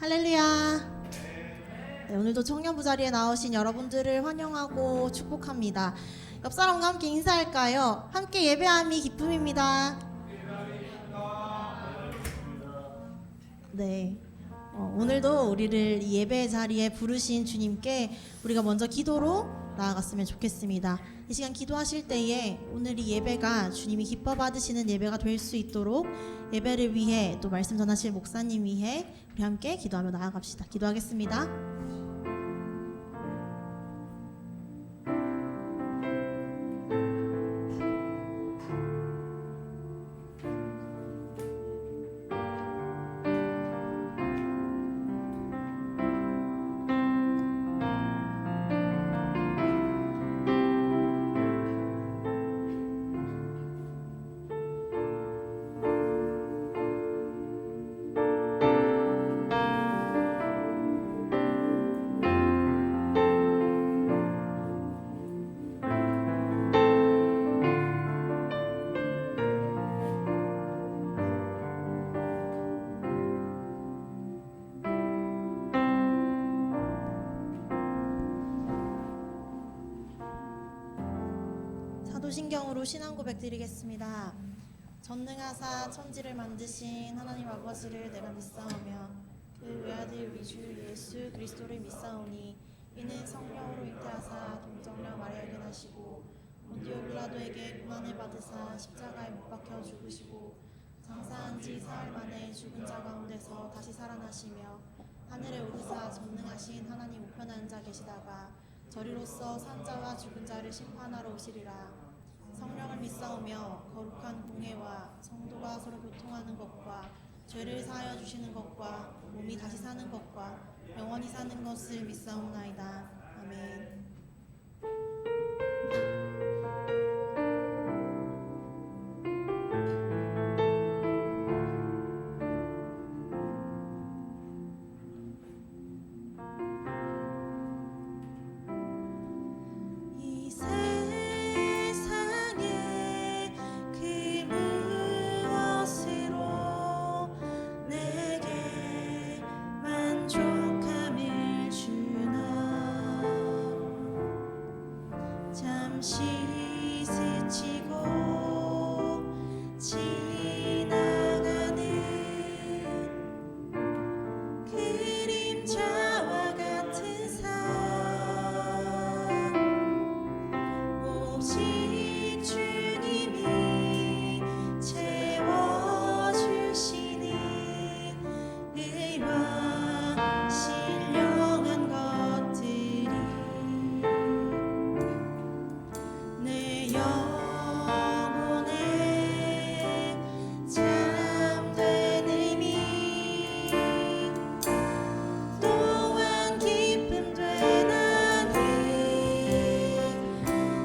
할렐루야. 네, 오늘도 청년부 자리에 나오신 여러분들을 환영하고 축복합니다. 옆 사람과 함께 인사할까요? 함께 예배함이 기쁨입니다. 네. 오늘도 우리를 이 예배 자리에 부르신 주님께 우리가 먼저 기도로 나아갔으면 좋겠습니다. 이 시간 기도하실 때에 오늘 이 예배가 주님이 기뻐 받으시는 예배가 될 수 있도록 예배를 위해 또 말씀 전하실 목사님 위해 우리 함께 기도하며 나아갑시다. 기도하겠습니다. 사도신경으로 신앙 고백 드리겠습니다. 전능하사 천지를 만드신 하나님 아버지를 내가 믿사오며 그 외아들 우리 주 예수 그리스도를 믿사오니 이는 성령으로 잉태하사 동정녀 마리아에게 나시고 본디오 빌라도에게 고난을 받으사 십자가에 못 박혀 죽으시고 장사한 지 사흘 만에 죽은 자 가운데서 다시 살아나시며 하늘에 오르사 전능하신 하나님 우편에 앉아 계시다가 저리로서 산자와 죽은 자를 심판하러 오시리라. 성령을 믿사오며 거룩한 공회와 성도가 서로 교통하는 것과 죄를 사하여 주시는 것과 몸이 다시 사는 것과 영원히 사는 것을 믿사옵나이다. 아멘.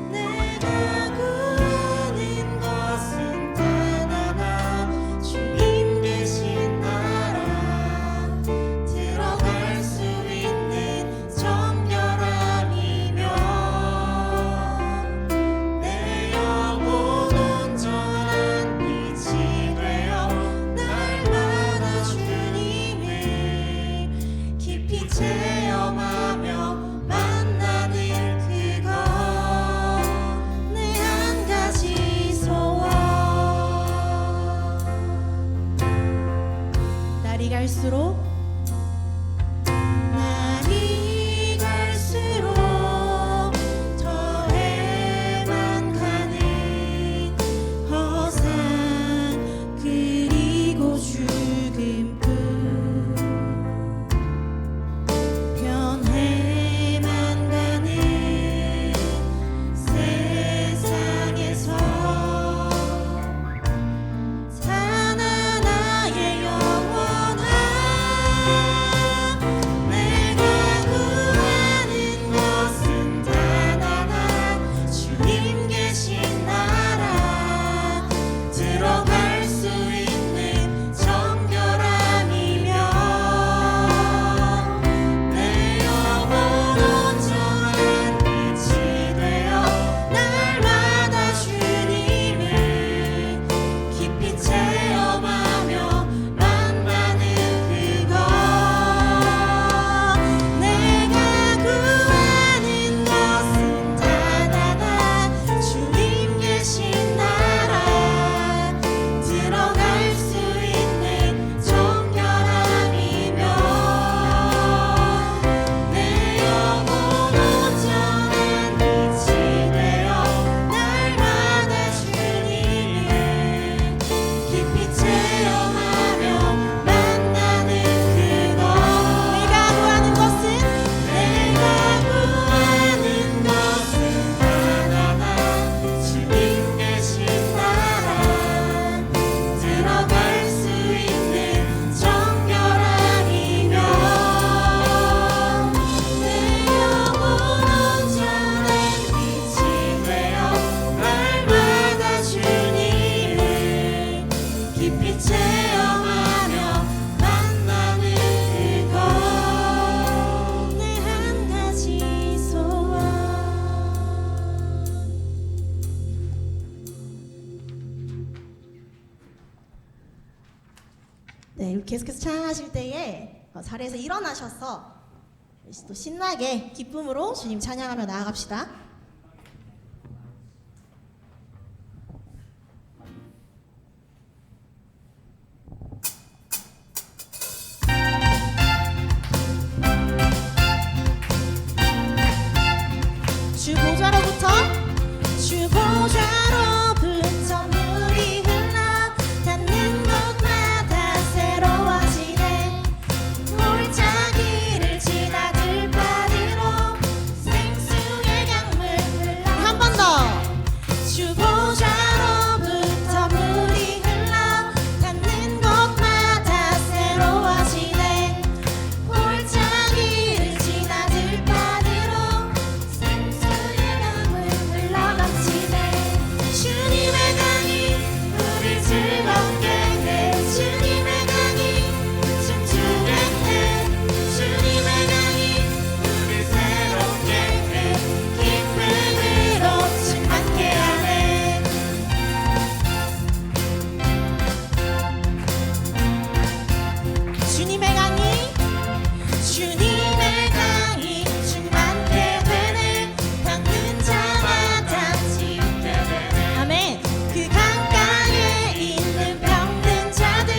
내가 네, 이렇게 계속해서 찬양하실 때에 자리에서 일어나셔서 또 신나게 기쁨으로 주님 찬양하며 나아갑시다. 주 보좌로부터 물이 흘러 닿는 곳마다 새로워지네. 골짜기를 지나 들바디로 생수의 강물 흘러. 한 번 더. 주 보좌로부터 물이 흘러 닿는 곳마다 새로워지네. 골짜기를 지나 들바디로 생수의 강물 흘러 넘치네. 주님의 강이 우리 즐겁게 해. 주님의 강이 춤추게 해. 주님의 강이 우리 새롭게 해. 기쁨으로 충만케 하네. 주님의 강이 충만케 되네. 닿는 자마다 치유되네. 아멘. 그 강가에 있는 병든 자들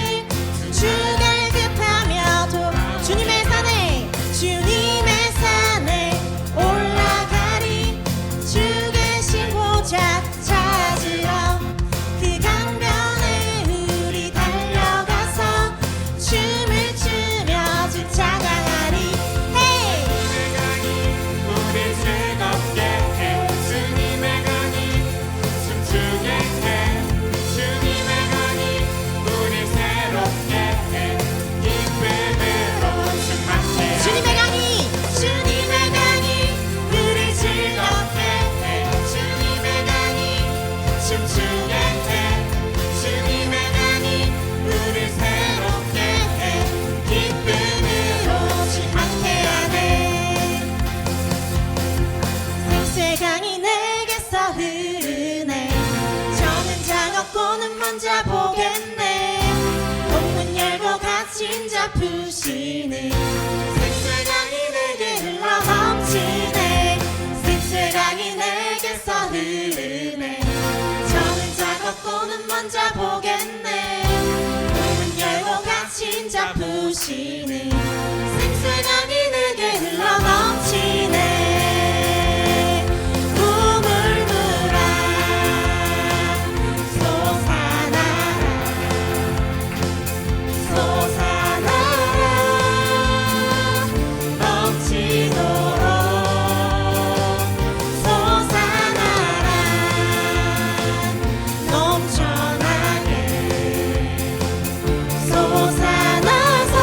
주를 급하며 주님의 산에 올라가리. 주 계신 보좌 찾으러 그 강변에 우리 달려가서 춤을 추며 주 찬양하리. 헤이! 주님의 강이 우리 즐겁게 해. 주님의 강이 춤추게 해. 주님의 강이 우리 새롭게 해. 기쁨으로 충만케 하네. 주님의 강이 우리 즐겁게 해. 주님의 강이 춤추게 해. 주님의 강이 우리 새롭게 해. 기쁨으로 충만케 하네. 생수의 강이 내게서 흐르네. 저는 작업고는 먼저 보겠네. 옥문 열고 갇힌 자 푸시네. 생수의 강이 내게 흘러 넘치네. 생수의 강이 내게서 흐르네. 저는 작업고는 먼저 보겠네. 옥문 열고 갇힌 자 푸시네. 생수의 강이 내게 흘러 넘치네. 우물물아 솟아나라 넘치도록 솟아나라 넘쳐나게 솟아나서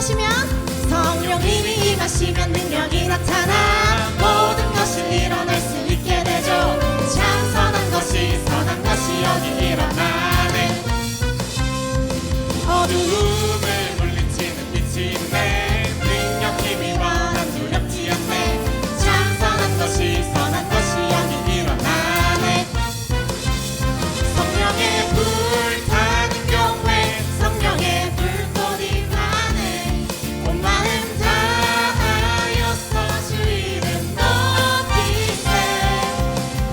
임하시면 성령님이 임하시면 능력이 나타나 모든 것이 일어날 수 있게 되죠. 참 선한 것이 여기 일어나네. 어두움을 물리치는 빛이 있네. 능력 힘이 원한 두렵지 않네. 참 선한 것이 여기 일어나네. 성령의 불 타는 교회, 성령의 불꽃이 나네. 온 마음 다하여서 주 이름 높이세.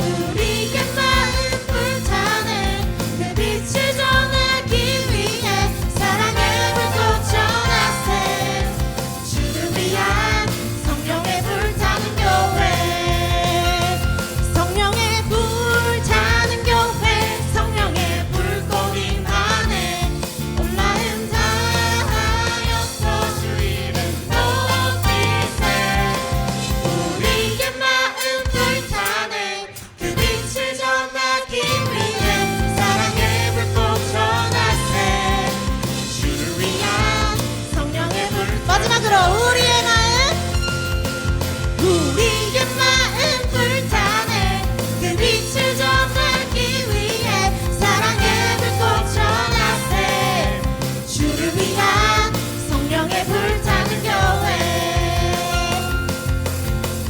우리의 마음 불타네. 그 빛을 전하기 위해 사랑의 불꽃 전하세. 주를 위한 성령의 불타는 교회, 성령의 불타는 교회, 성령의 불꽃이 나네. 온 마음 다하여서 주 이름 높이세. 우리의 마음 불타네. 그 빛을 전하기 위해 사랑의 불꽃 전하세. 주를 위한 성령의 불. 마지막으로 우리의 마음 불타네. 그 빛을 전하기 위해 사랑의 불꽃 전하세. 주를 위한 성령의 불타는 교회,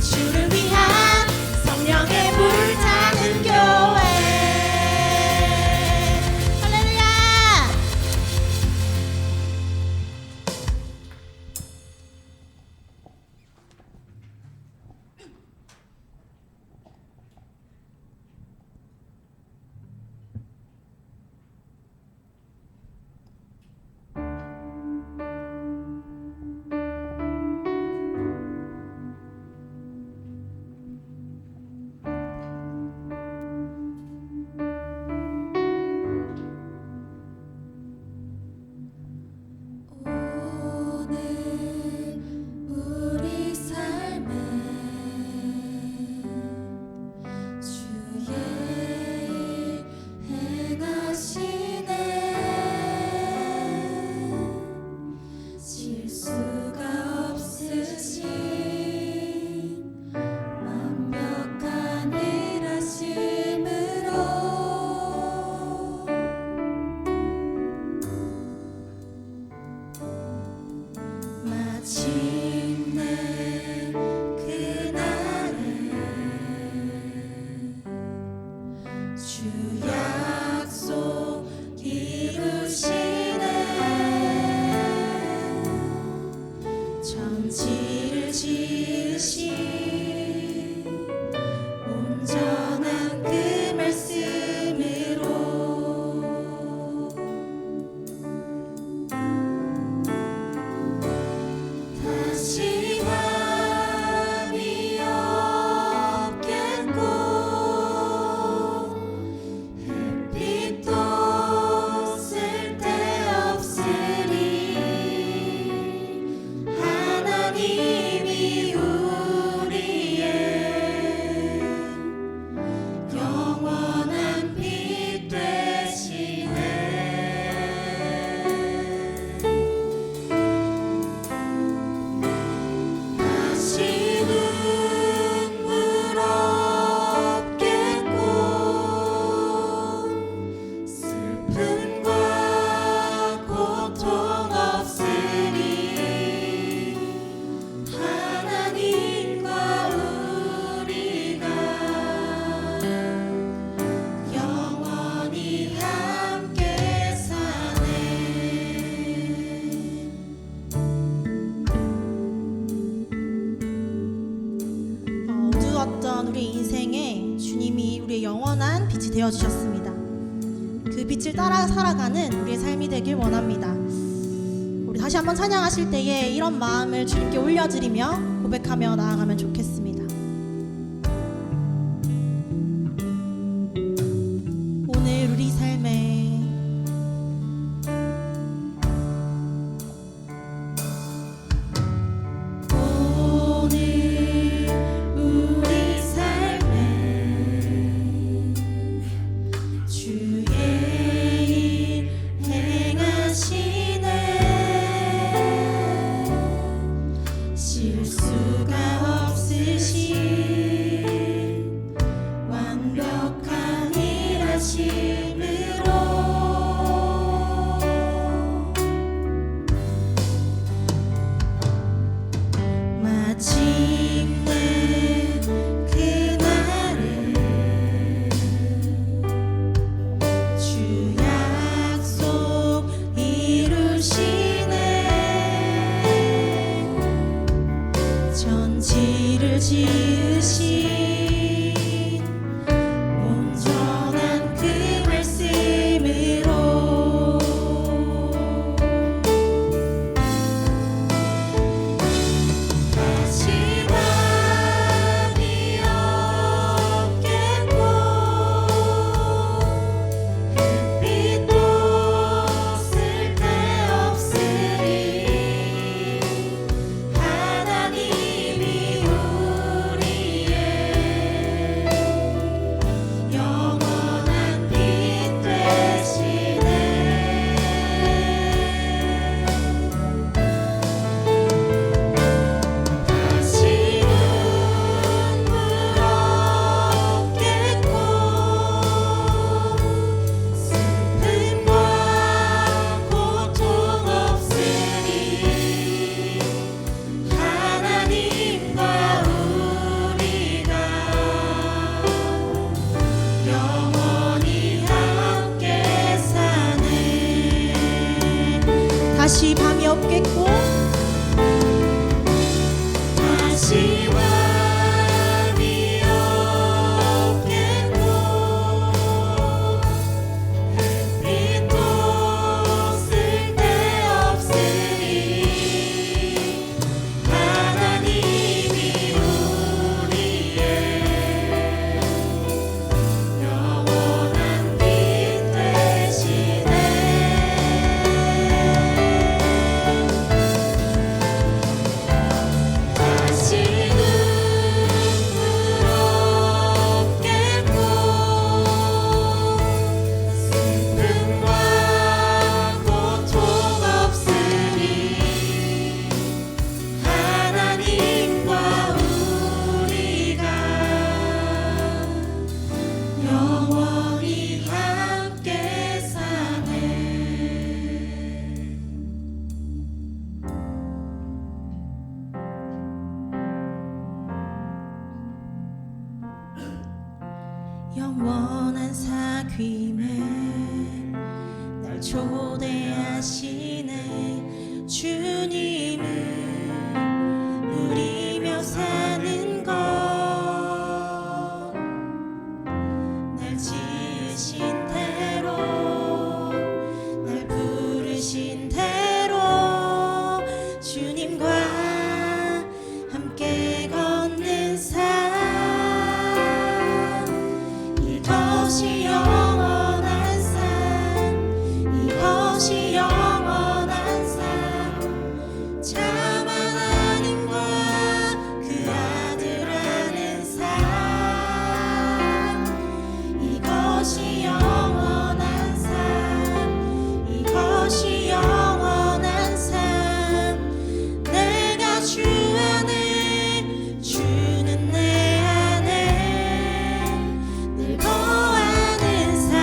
주를 위한 성령의 불타는 교회. 할렐루야. 오늘 우리 삶에 주의 일 행하시네. 실수가 없으신 완벽한 일하심으로 마침내 그날에 주 약속 이루시네. 천지를 지으신 온전한 그 말씀으로 다시 밤이 없겠고 햇빛도 쓸데없으리. 하나님이 우리의 영원한 빛 되시네. 다시 눈물 없겠고 슬픔과 고통 없으리. 하나님과 우리가 영원히 함께 사네. 어두웠던 우리 인생에 주님이 우리의 영원한 빛이 되어 주셨습니다. 그 빛을 따라 살아가는 우리의 삶이 되길 원합니다. 우리 다시 한번 찬양하실 때에 이런 마음을 주님께 올려드리며 고백하며 나아가면 좋겠습니다. 오늘 우리 삶에 오늘 우리 삶에 주의 일 행하시네. 지으신 온전한 그 말씀으로 다시 밤이 없겠고 햇빛도 쓸데없으리 하나님이 우리의 영원한 빛 되시네 다시는 눈물 없겠고 슬픔과 고통 없으리 하나님과 우리가 영원히 함께 사네 다시 밤이 없겠고 다시 밤이 없겠고 햇빛도 쓸데없으리 하나님이 우리의 영원한 빛 되시네 다시는 눈물 없겠고 슬픔과 고통 없으리 하나님과 우리가 영원히 함께 사네 영원한 사귐에 날 초대하시네 주님을 누리며 사는 것 날 지으신 대로 날 부르신 대로 주님과 함께 걷는 삶 이것이 영원한 삶 이것이 영원한 삶 참 하나님과 그 아들 아는 삶 이것이 영원한 삶 이것이 영원한 삶 내가 주 안에 주는 내 안에 늘 거하는 삶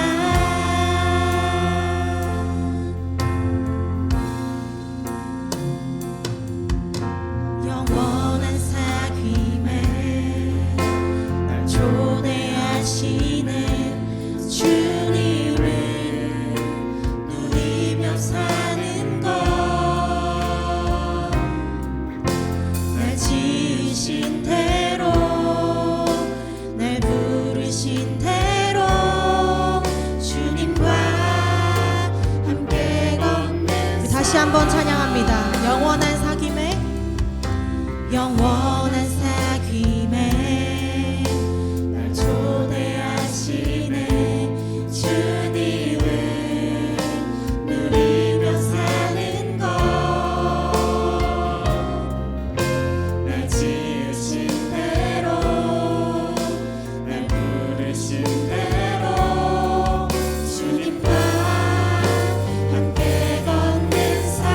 영원한 사귐에 날 초대하시네 주님을 누리며 사는 것 날 지으신 대로 날 부르신 대로 주님과 함께 걷는 다시 한번 찬양합니다. 영원한 사귐에 영원한 사귐에 날 초대하시네 주님을 누리며 사는 것 날 지으신 대로 날 부르신 대로 주님과 함께 걷는 삶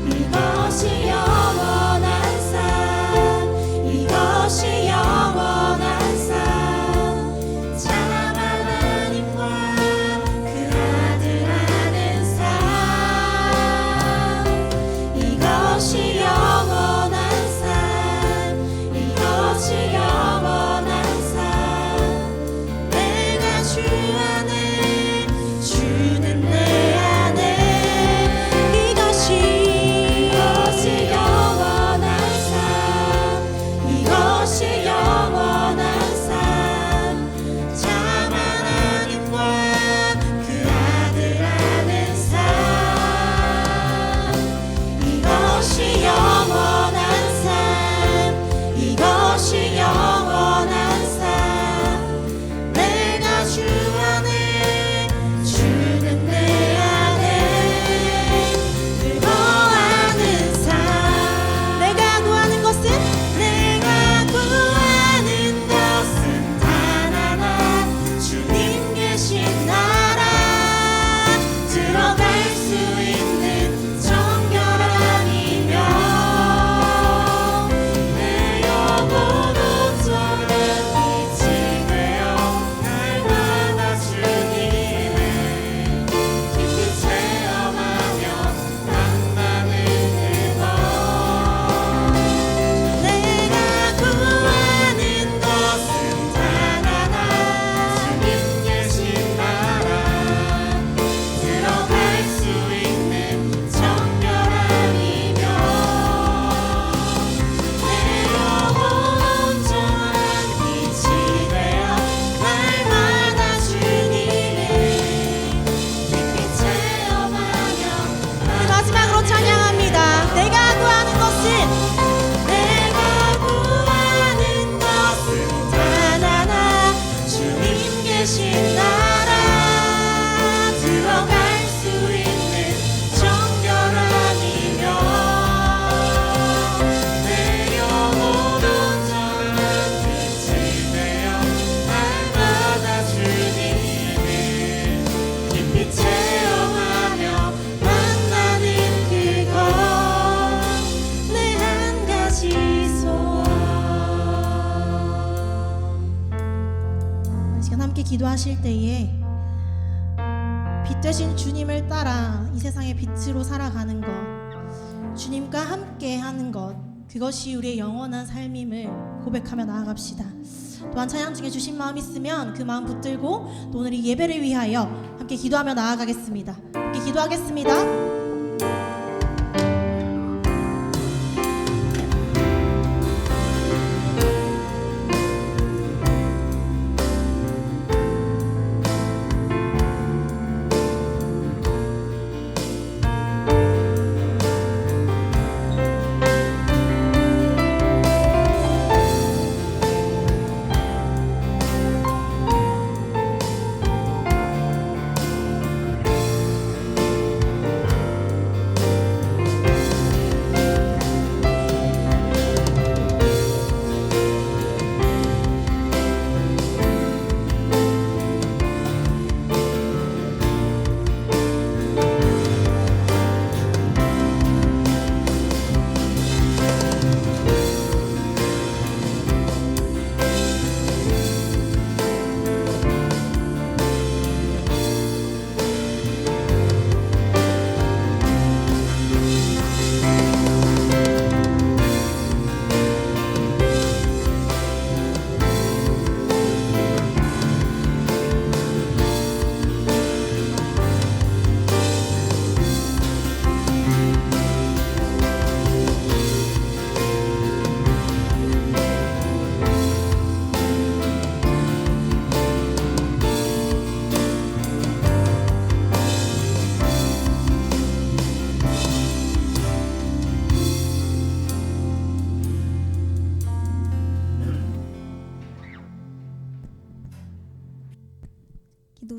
이것이 기도하실 때에 빛 되신 주님을 따라 이 세상의 빛으로 살아가는 것, 주님과 함께 하는 것, 그것이 우리의 영원한 삶임을 고백하며 나아갑시다. 또한 찬양 중에 주신 마음 있으면 그 마음 붙들고 또 오늘 이 예배를 위하여 함께 기도하며 나아가겠습니다. 함께 기도하겠습니다.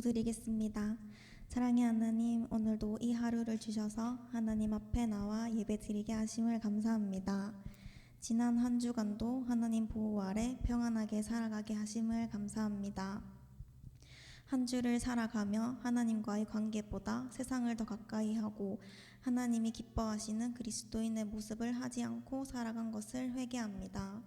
기도드리겠습니다. 사랑의 하나님, 오늘도 이 하루를 주셔서 하나님 앞에 나와 예배드리게 하심을 감사합니다. 지난 한 주간도 하나님 보호 아래 평안하게 살아가게 하심을 감사합니다. 한 주를 살아가며 하나님과의 관계보다 세상을 더 가까이 하고 하나님이 기뻐하시는 그리스도인의 모습을 하지 않고 살아간 것을 회개합니다.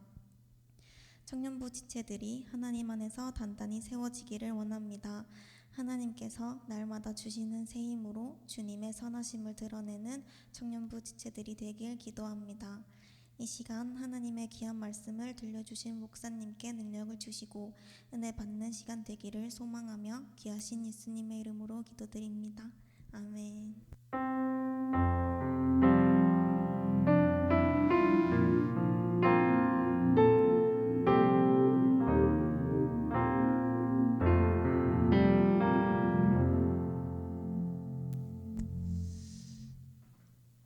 청년부 지체들이 하나님 안에서 단단히 세워지기를 원합니다. 하나님께서 날마다 주시는 새 힘으로 주님의 선하심을 드러내는 청년부 지체들이 되길 기도합니다. 이 시간 하나님의 귀한 말씀을 들려주신 목사님께 능력을 주시고 은혜 받는 시간 되기를 소망하며 귀하신 예수님의 이름으로 기도드립니다. 아멘.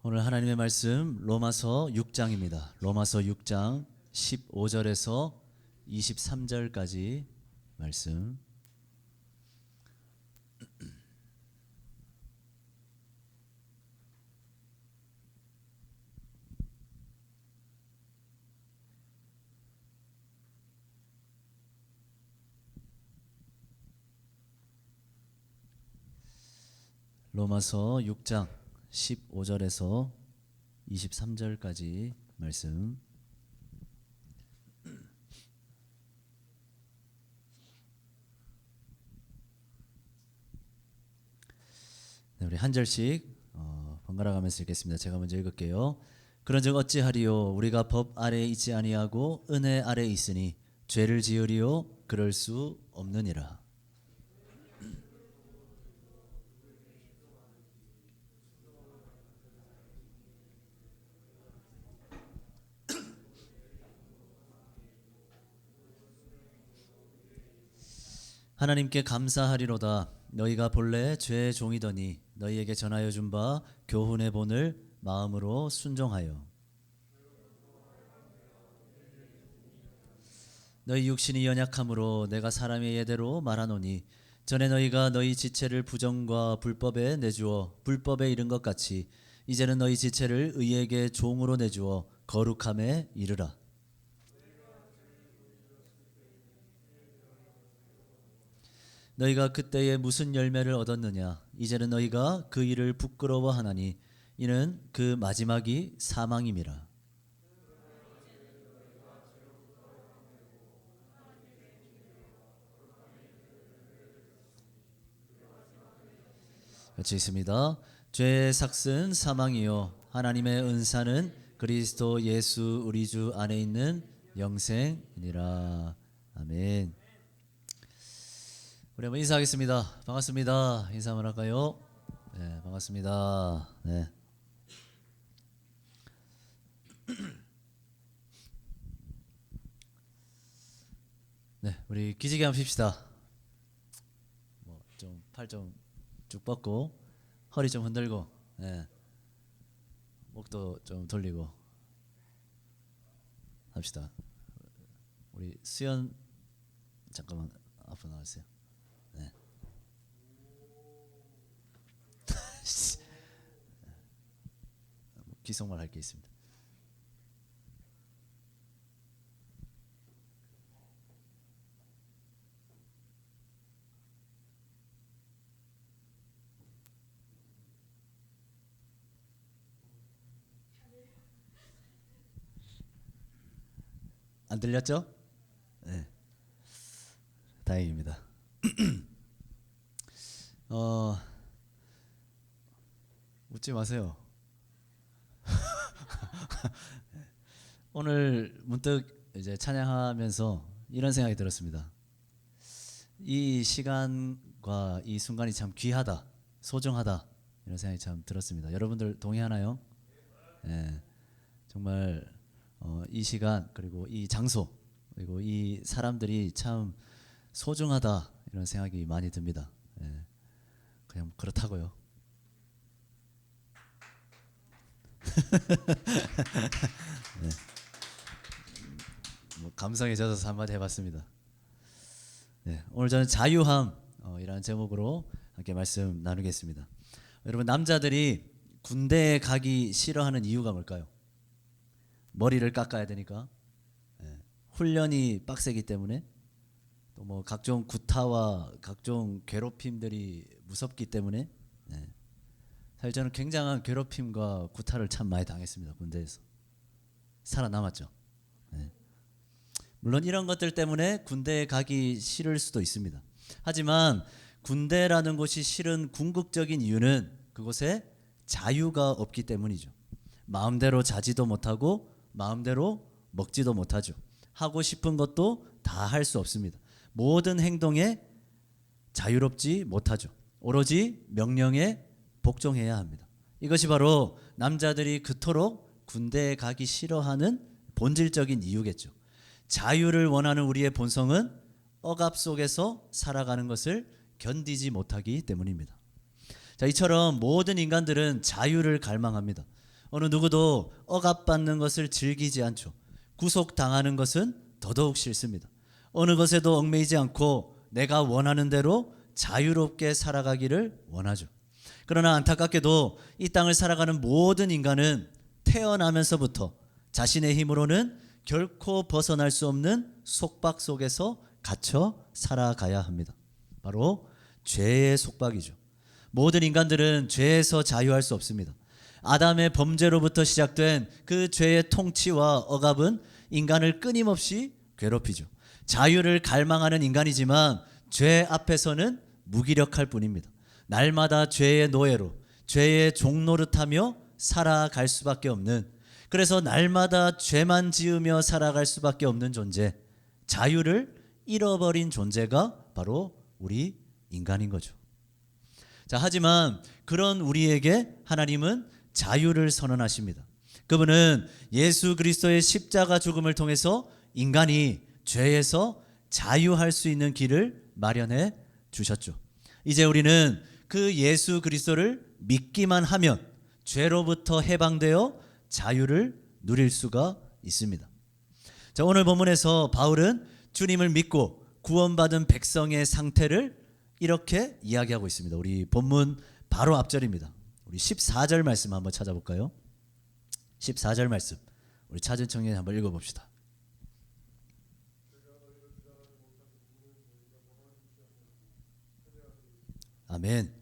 오늘 하나님의 말씀 로마서 6장입니다. 로마서 6장 15절에서 23절까지 말씀. 로마서 6장 15절에서 23절까지 말씀. 네, 우리 한 절씩 번갈아 가면서 읽겠습니다. 제가 먼저 읽을게요. 그런즉 어찌하리요? 우리가 법 아래에 있지 아니하고 은혜 아래에 있으니 죄를 지으리요? 그럴 수 없느니라. 하나님께 감사하리로다. 너희가 본래 죄의 종이더니 너희에게 전하여 준 바 교훈의 본을 마음으로 순종하여 너희 육신이 연약함으로 내가 사람의 예대로 말하노니 전에 너희가 너희 지체를 부정과 불법에 내주어 불법에 이른 것 같이 이제는 너희 지체를 의에게 종으로 내주어 거룩함에 이르라. 너희가 그때에 무슨 열매를 얻었느냐? 이제는 너희가 그 일을 부끄러워하나니 이는 그 마지막이 사망임이라. 같이 있습니다. 죄의 삭은 사망이요 하나님의 은사는 그리스도 예수 우리 주 안에 있는 영생이니라. 아멘. 우리 한번 인사하겠습니다. 반갑습니다. 인사 한번 할까요? 네, 반갑습니다. 네. 네, 우리 기지개 한번 핍시다. 뭐 좀 팔 좀 쭉 뻗고 허리 좀 흔들고, 네. 목도 좀 돌리고 합시다. 우리 수연 잠깐만 앞으로 나와주세요. 네. 기속말 할 게 있습니다. 안 들렸죠? 네. 다행입니다. 웃지 마세요. 오늘 문득 이제 찬양하면서 이런 생각이 들었습니다. 이 시간과 이 순간이 참 귀하다, 소중하다 이런 생각이 참 들었습니다. 여러분들 동의하나요? 네. 정말 이 시간 그리고 이 장소 그리고 이 사람들이 참 소중하다 이런 생각이 많이 듭니다. 예, 그냥 그렇다고요. 네. 뭐 감성에 젖어서 한마디 해봤습니다. 네, 오늘 저는 자유함이라는 제목으로 함께 말씀 나누겠습니다. 여러분 남자들이 군대에 가기 싫어하는 이유가 뭘까요? 머리를 깎아야 되니까, 훈련이 빡세기 때문에, 또 뭐 각종 구타와 각종 괴롭힘들이 무섭기 때문에, 사실 저는 굉장한 괴롭힘과 구타를 참 많이 당했습니다. 군대에서 살아남았죠. 물론 이런 것들 때문에 군대에 가기 싫을 수도 있습니다. 하지만 군대라는 곳이 싫은 궁극적인 이유는 그곳에 자유가 없기 때문이죠. 마음대로 자지도 못하고 마음대로 먹지도 못하죠. 하고 싶은 것도 다 할 수 없습니다. 모든 행동에 자유롭지 못하죠. 오로지 명령에 복종해야 합니다. 이것이 바로 남자들이 그토록 군대에 가기 싫어하는 본질적인 이유겠죠. 자유를 원하는 우리의 본성은 억압 속에서 살아가는 것을 견디지 못하기 때문입니다. 자, 이처럼 모든 인간들은 자유를 갈망합니다. 어느 누구도 억압받는 것을 즐기지 않죠. 구속당하는 것은 더더욱 싫습니다. 어느 것에도 얽매이지 않고 내가 원하는 대로 자유롭게 살아가기를 원하죠. 그러나 안타깝게도 이 땅을 살아가는 모든 인간은 태어나면서부터 자신의 힘으로는 결코 벗어날 수 없는 속박 속에서 갇혀 살아가야 합니다. 바로 죄의 속박이죠. 모든 인간들은 죄에서 자유할 수 없습니다. 아담의 범죄로부터 시작된 그 죄의 통치와 억압은 인간을 끊임없이 괴롭히죠. 자유를 갈망하는 인간이지만 죄 앞에서는 무기력할 뿐입니다. 날마다 죄의 노예로 죄의 종노릇하며 살아갈 수밖에 없는, 그래서 날마다 죄만 지으며 살아갈 수밖에 없는 존재, 자유를 잃어버린 존재가 바로 우리 인간인 거죠. 자, 하지만 그런 우리에게 하나님은 자유를 선언하십니다. 그분은 예수 그리스도의 십자가 죽음을 통해서 인간이 죄에서 자유할 수 있는 길을 마련해 주셨죠. 이제 우리는 그 예수 그리스도를 믿기만 하면 죄로부터 해방되어 자유를 누릴 수가 있습니다. 자, 오늘 본문에서 바울은 주님을 믿고 구원받은 백성의 상태를 이렇게 이야기하고 있습니다. 우리 본문 바로 앞절입니다. 우리 14절 말씀 한번 찾아볼까요? 14절 말씀 우리 찾은 청년 한번 읽어봅시다. 아멘.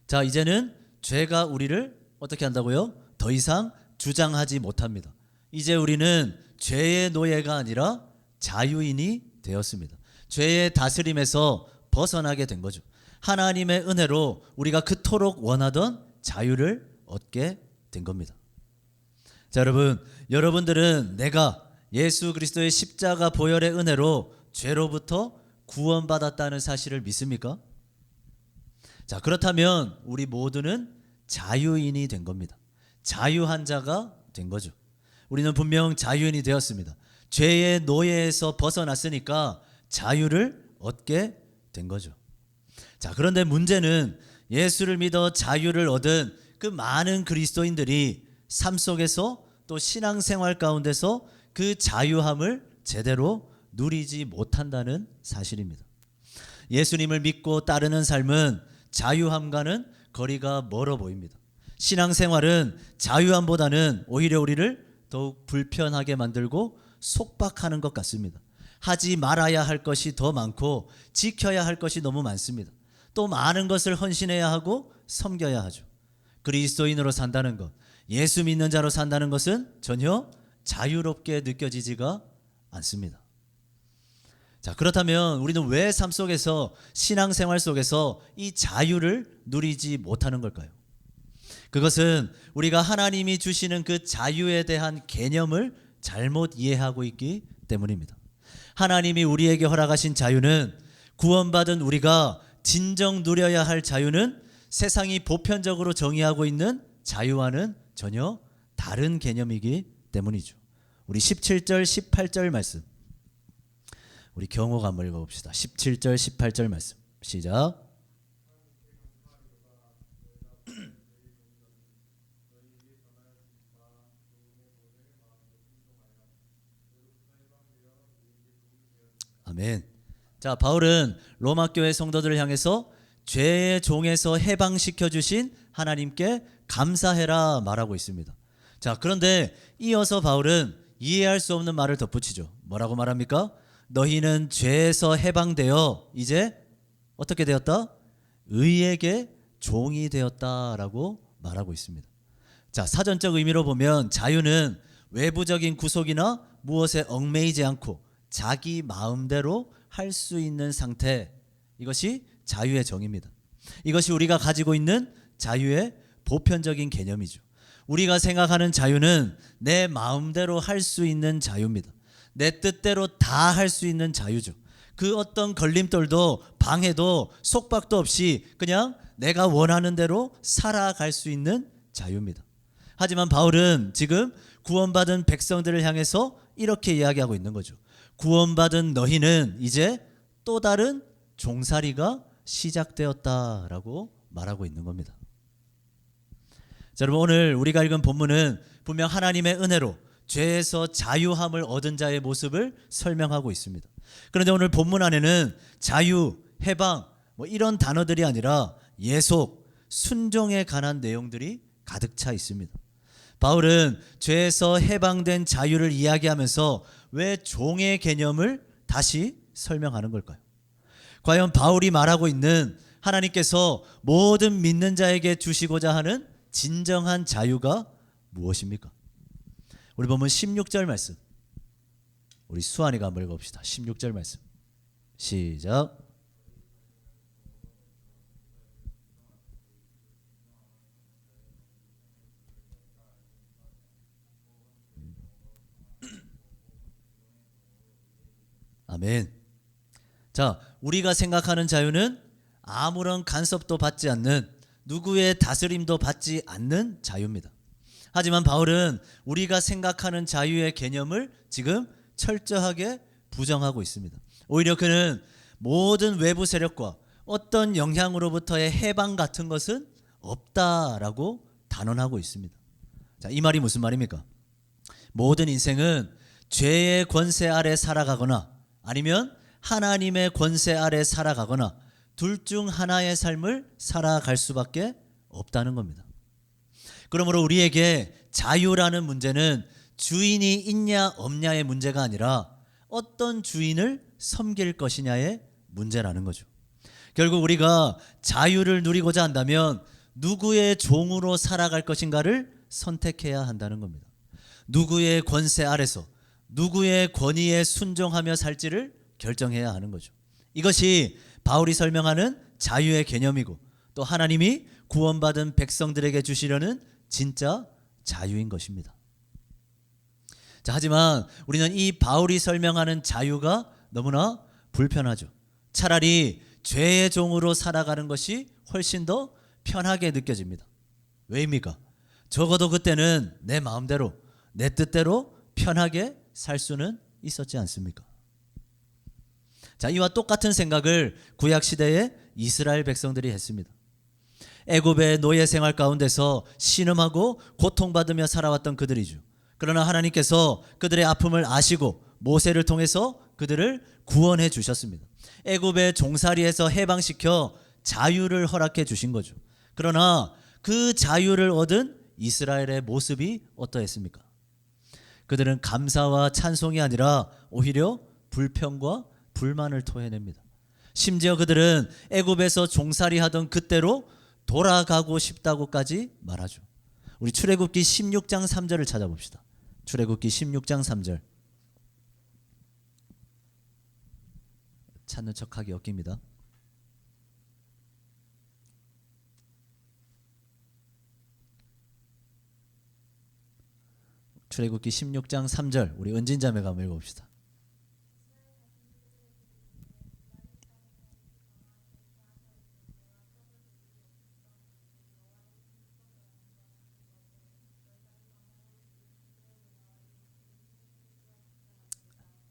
자, 이제는 죄가 우리를 어떻게 한다고요? 더 이상 주장하지 못합니다. 이제 우리는 죄의 노예가 아니라 자유인이 되었습니다. 죄의 다스림에서 벗어나게 된 거죠. 하나님의 은혜로 우리가 그토록 원하던 자유를 얻게 된 겁니다. 자, 여러분들은 내가 예수 그리스도의 십자가 보혈의 은혜로 죄로부터 구원받았다는 사실을 믿습니까? 자, 그렇다면 우리 모두는 자유인이 된 겁니다. 자유한 자가 된 거죠. 우리는 분명 자유인이 되었습니다. 죄의 노예에서 벗어났으니까 자유를 얻게 된 거죠. 자, 그런데 문제는 예수를 믿어 자유를 얻은 그 많은 그리스도인들이 삶 속에서 또 신앙생활 가운데서 그 자유함을 제대로 누리지 못한다는 사실입니다. 예수님을 믿고 따르는 삶은 자유함과는 거리가 멀어 보입니다. 신앙생활은 자유함보다는 오히려 우리를 더욱 불편하게 만들고 속박하는 것 같습니다. 하지 말아야 할 것이 더 많고 지켜야 할 것이 너무 많습니다. 또 많은 것을 헌신해야 하고 섬겨야 하죠. 그리스도인으로 산다는 것, 예수 믿는 자로 산다는 것은 전혀 자유롭게 느껴지지가 않습니다. 자, 그렇다면 우리는 왜 삶 속에서, 신앙생활 속에서 이 자유를 누리지 못하는 걸까요? 그것은 우리가 하나님이 주시는 그 자유에 대한 개념을 잘못 이해하고 있기 때문입니다. 하나님이 우리에게 허락하신 자유는, 구원받은 우리가 진정 누려야 할 자유는 세상이 보편적으로 정의하고 있는 자유와는 전혀 다른 개념이기 때문이죠. 우리 17절 18절 말씀, 우리 경호가 한번 읽어봅시다. 17절 18절 말씀 시작. 아멘. 자, 바울은 로마 교회 성도들을 향해서 죄의 종에서 해방시켜 주신 하나님께 감사해라 말하고 있습니다. 자, 그런데 이어서 바울은 이해할 수 없는 말을 덧붙이죠. 뭐라고 말합니까? 너희는 죄에서 해방되어 이제 어떻게 되었다? 의에게 종이 되었다라고 말하고 있습니다. 자, 사전적 의미로 보면 자유는 외부적인 구속이나 무엇에 얽매이지 않고 자기 마음대로 할 수 있는 상태, 이것이 자유의 정의입니다. 이것이 우리가 가지고 있는 자유의 보편적인 개념이죠. 우리가 생각하는 자유는 내 마음대로 할 수 있는 자유입니다. 내 뜻대로 다 할 수 있는 자유죠. 그 어떤 걸림돌도 방해도 속박도 없이 그냥 내가 원하는 대로 살아갈 수 있는 자유입니다. 하지만 바울은 지금 구원받은 백성들을 향해서 이렇게 이야기하고 있는 거죠. 구원받은 너희는 이제 또 다른 종살이가 시작되었다라고 말하고 있는 겁니다. 자, 여러분, 오늘 우리가 읽은 본문은 분명 하나님의 은혜로 죄에서 자유함을 얻은 자의 모습을 설명하고 있습니다. 그런데 오늘 본문 안에는 자유, 해방 이런 단어들이 아니라 예속, 순종에 관한 내용들이 가득 차 있습니다. 바울은 죄에서 해방된 자유를 이야기하면서 왜 종의 개념을 다시 설명하는 걸까요? 과연 바울이 말하고 있는 하나님께서 모든 믿는 자에게 주시고자 하는 진정한 자유가 무엇입니까? 우리 보면 16절 말씀, 우리 수환이가 한번 읽어봅시다. 16절 말씀 시작. 아멘. 자, 우리가 생각하는 자유는 아무런 간섭도 받지 않는, 누구의 다스림도 받지 않는 자유입니다. 하지만 바울은 우리가 생각하는 자유의 개념을 지금 철저하게 부정하고 있습니다. 오히려 그는 모든 외부 세력과 어떤 영향으로부터의 해방 같은 것은 없다라고 단언하고 있습니다. 자, 이 말이 무슨 말입니까? 모든 인생은 죄의 권세 아래 살아가거나 아니면 하나님의 권세 아래 살아가거나 둘 중 하나의 삶을 살아갈 수밖에 없다는 겁니다. 그러므로 우리에게 자유라는 문제는 주인이 있냐 없냐의 문제가 아니라 어떤 주인을 섬길 것이냐의 문제라는 거죠. 결국 우리가 자유를 누리고자 한다면 누구의 종으로 살아갈 것인가를 선택해야 한다는 겁니다. 누구의 권세 아래서 누구의 권위에 순종하며 살지를 결정해야 하는 거죠. 이것이 바울이 설명하는 자유의 개념이고 또 하나님이 구원받은 백성들에게 주시려는 진짜 자유인 것입니다. 자, 하지만 우리는 이 바울이 설명하는 자유가 너무나 불편하죠. 차라리 죄의 종으로 살아가는 것이 훨씬 더 편하게 느껴집니다. 왜입니까? 적어도 그때는 내 마음대로, 내 뜻대로 편하게 살 수는 있었지 않습니까? 자, 이와 똑같은 생각을 구약 시대의 이스라엘 백성들이 했습니다. 애굽의 노예 생활 가운데서 신음하고 고통받으며 살아왔던 그들이죠. 그러나 하나님께서 그들의 아픔을 아시고 모세를 통해서 그들을 구원해 주셨습니다. 애굽의 종살이에서 해방시켜 자유를 허락해 주신 거죠. 그러나 그 자유를 얻은 이스라엘의 모습이 어떠했습니까? 그들은 감사와 찬송이 아니라 오히려 불평과 불만을 토해냅니다. 심지어 그들은 애굽에서 종살이하던 그때로 돌아가고 싶다고까지 말하죠. 우리 출애굽기 16장 3절을 찾아봅시다. 출애굽기 16장 3절. 찾는 척하기 엮입니다. 출애굽기 16장 3절 우리 은진자매가 한번 읽어봅시다.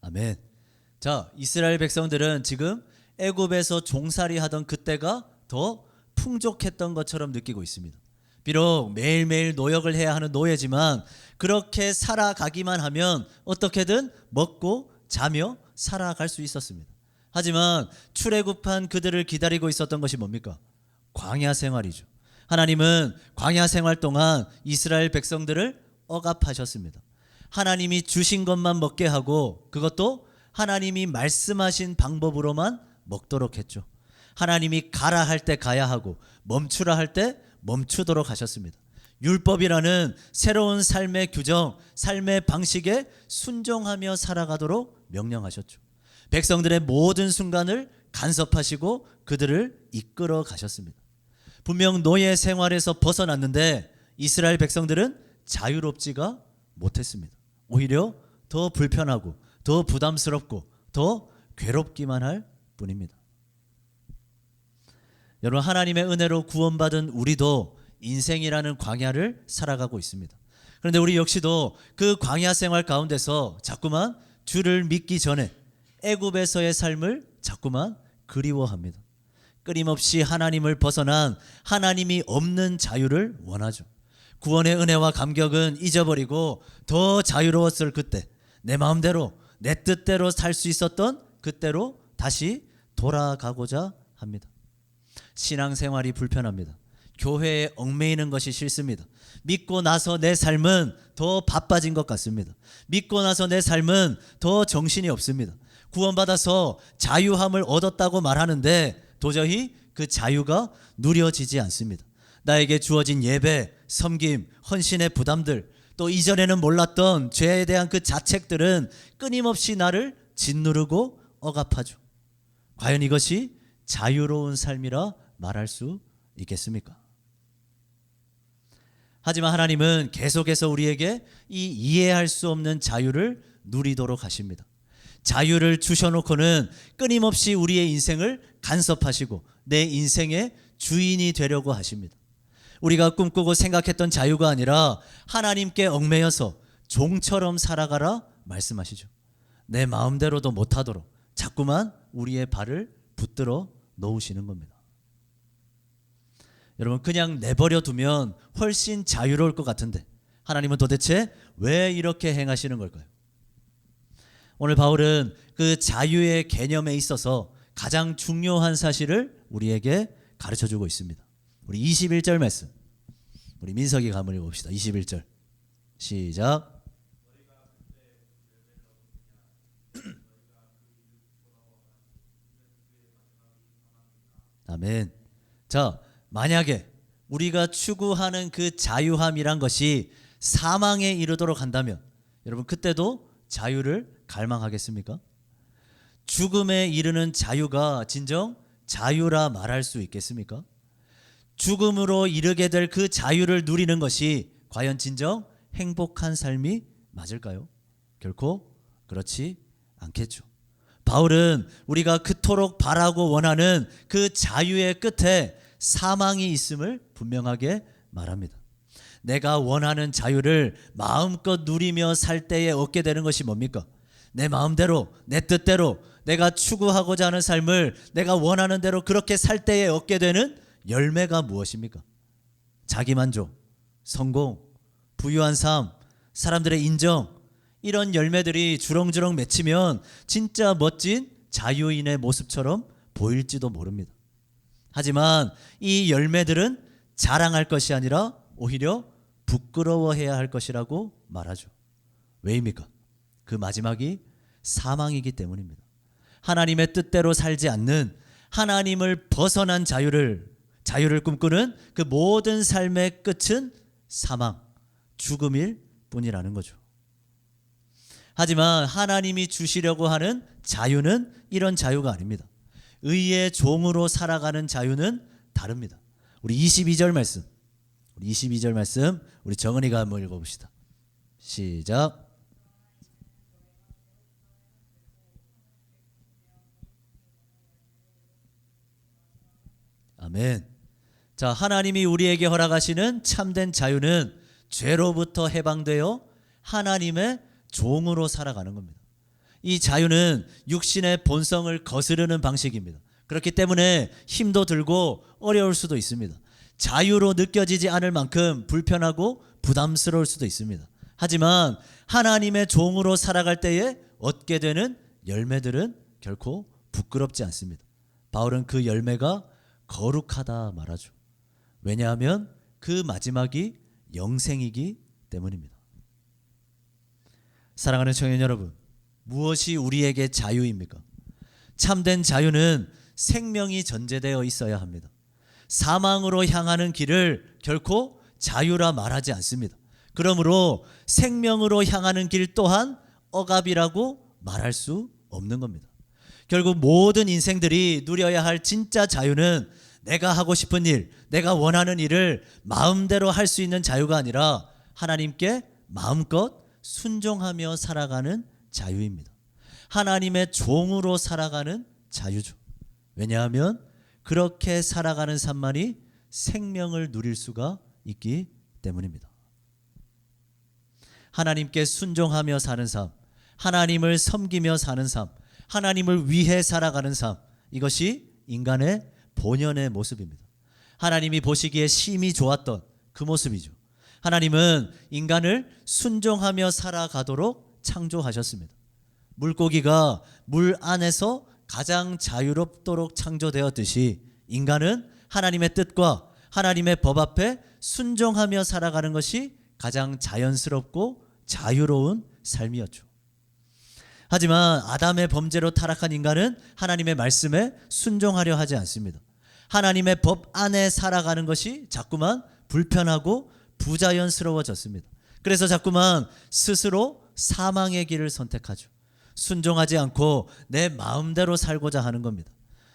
아멘. 자, 이스라엘 백성들은 지금 애굽에서 종살이 하던 그때가 더 풍족했던 것처럼 느끼고 있습니다. 비록 매일매일 노역을 해야 하는 노예지만 그렇게 살아가기만 하면 어떻게든 먹고 자며 살아갈 수 있었습니다. 하지만 출애굽한 그들을 기다리고 있었던 것이 뭡니까? 광야 생활이죠. 하나님은 광야 생활 동안 이스라엘 백성들을 억압하셨습니다. 하나님이 주신 것만 먹게 하고 그것도 하나님이 말씀하신 방법으로만 먹도록 했죠. 하나님이 가라 할 때 가야 하고 멈추라 할 때 멈추도록 하셨습니다. 율법이라는 새로운 삶의 규정, 삶의 방식에 순종하며 살아가도록 명령하셨죠. 백성들의 모든 순간을 간섭하시고 그들을 이끌어 가셨습니다. 분명 노예 생활에서 벗어났는데 이스라엘 백성들은 자유롭지가 못했습니다. 오히려 더 불편하고 더 부담스럽고 더 괴롭기만 할 뿐입니다. 여러분, 하나님의 은혜로 구원받은 우리도 인생이라는 광야를 살아가고 있습니다. 그런데 우리 역시도 그 광야 생활 가운데서 자꾸만 주를 믿기 전에 애굽에서의 삶을 자꾸만 그리워합니다. 끊임없이 하나님을 벗어난 하나님이 없는 자유를 원하죠. 구원의 은혜와 감격은 잊어버리고 더 자유로웠을 그때, 내 마음대로 내 뜻대로 살 수 있었던 그때로 다시 돌아가고자 합니다. 신앙생활이 불편합니다. 교회에 얽매이는 것이 싫습니다. 믿고 나서 내 삶은 더 바빠진 것 같습니다. 믿고 나서 내 삶은 더 정신이 없습니다. 구원받아서 자유함을 얻었다고 말하는데 도저히 그 자유가 누려지지 않습니다. 나에게 주어진 예배, 섬김, 헌신의 부담들, 또 이전에는 몰랐던 죄에 대한 그 자책들은 끊임없이 나를 짓누르고 억압하죠. 과연 이것이 자유로운 삶이라 말할 수 있겠습니까? 하지만 하나님은 계속해서 우리에게 이 이해할 수 없는 자유를 누리도록 하십니다. 자유를 주셔놓고는 끊임없이 우리의 인생을 간섭하시고 내 인생의 주인이 되려고 하십니다. 우리가 꿈꾸고 생각했던 자유가 아니라 하나님께 얽매여서 종처럼 살아가라 말씀하시죠. 내 마음대로도 못하도록 자꾸만 우리의 발을 붙들어 놓으시는 겁니다. 여러분, 그냥 내버려 두면 훨씬 자유로울 것 같은데 하나님은 도대체 왜 이렇게 행하시는 걸까요? 오늘 바울은 그 자유의 개념에 있어서 가장 중요한 사실을 우리에게 가르쳐주고 있습니다. 우리 21절 말씀, 우리 민석이가 한번 읽어봅시다. 21절 시작. 아멘. 자, 만약에 우리가 추구하는 그 자유함이란 것이 사망에 이르도록 한다면 여러분, 그때도 자유를 갈망하겠습니까? 죽음에 이르는 자유가 진정 자유라 말할 수 있겠습니까? 죽음으로 이르게 될 그 자유를 누리는 것이 과연 진정 행복한 삶이 맞을까요? 결코 그렇지 않겠죠. 바울은 우리가 그토록 바라고 원하는 그 자유의 끝에 사망이 있음을 분명하게 말합니다. 내가 원하는 자유를 마음껏 누리며 살 때에 얻게 되는 것이 뭡니까? 내 마음대로, 내 뜻대로 내가 추구하고자 하는 삶을 내가 원하는 대로 그렇게 살 때에 얻게 되는 열매가 무엇입니까? 자기만족, 성공, 부유한 삶, 사람들의 인정, 이런 열매들이 주렁주렁 맺히면 진짜 멋진 자유인의 모습처럼 보일지도 모릅니다. 하지만 이 열매들은 자랑할 것이 아니라 오히려 부끄러워해야 할 것이라고 말하죠. 왜입니까? 그 마지막이 사망이기 때문입니다. 하나님의 뜻대로 살지 않는, 하나님을 벗어난 자유를 꿈꾸는 그 모든 삶의 끝은 사망, 죽음일 뿐이라는 거죠. 하지만 하나님이 주시려고 하는 자유는 이런 자유가 아닙니다. 의의 종으로 살아가는 자유는 다릅니다. 우리 22절 말씀 우리 정은이가 한번 읽어봅시다. 시작. 아멘. 자, 하나님이 우리에게 허락하시는 참된 자유는 죄로부터 해방되어 하나님의 종으로 살아가는 겁니다. 이 자유는 육신의 본성을 거스르는 방식입니다. 그렇기 때문에 힘도 들고 어려울 수도 있습니다. 자유로 느껴지지 않을 만큼 불편하고 부담스러울 수도 있습니다. 하지만 하나님의 종으로 살아갈 때에 얻게 되는 열매들은 결코 부끄럽지 않습니다. 바울은 그 열매가 거룩하다 말하죠. 왜냐하면 그 마지막이 영생이기 때문입니다. 사랑하는 청년 여러분, 무엇이 우리에게 자유입니까? 참된 자유는 생명이 전제되어 있어야 합니다. 사망으로 향하는 길을 결코 자유라 말하지 않습니다. 그러므로 생명으로 향하는 길 또한 억압이라고 말할 수 없는 겁니다. 결국 모든 인생들이 누려야 할 진짜 자유는 내가 하고 싶은 일, 내가 원하는 일을 마음대로 할 수 있는 자유가 아니라 하나님께 마음껏 순종하며 살아가는 자유입니다. 하나님의 종으로 살아가는 자유죠. 왜냐하면 그렇게 살아가는 삶만이 생명을 누릴 수가 있기 때문입니다. 하나님께 순종하며 사는 삶, 하나님을 섬기며 사는 삶, 하나님을 위해 살아가는 삶, 이것이 인간의 본연의 모습입니다. 하나님이 보시기에 심히 좋았던 그 모습이죠. 하나님은 인간을 순종하며 살아가도록 창조하셨습니다. 물고기가 물 안에서 가장 자유롭도록 창조되었듯이 인간은 하나님의 뜻과 하나님의 법 앞에 순종하며 살아가는 것이 가장 자연스럽고 자유로운 삶이었죠. 하지만 아담의 범죄로 타락한 인간은 하나님의 말씀에 순종하려 하지 않습니다. 하나님의 법 안에 살아가는 것이 자꾸만 불편하고 부자연스러워졌습니다. 그래서 자꾸만 스스로 사망의 길을 선택하죠. 순종하지 않고 내 마음대로 살고자 하는 겁니다.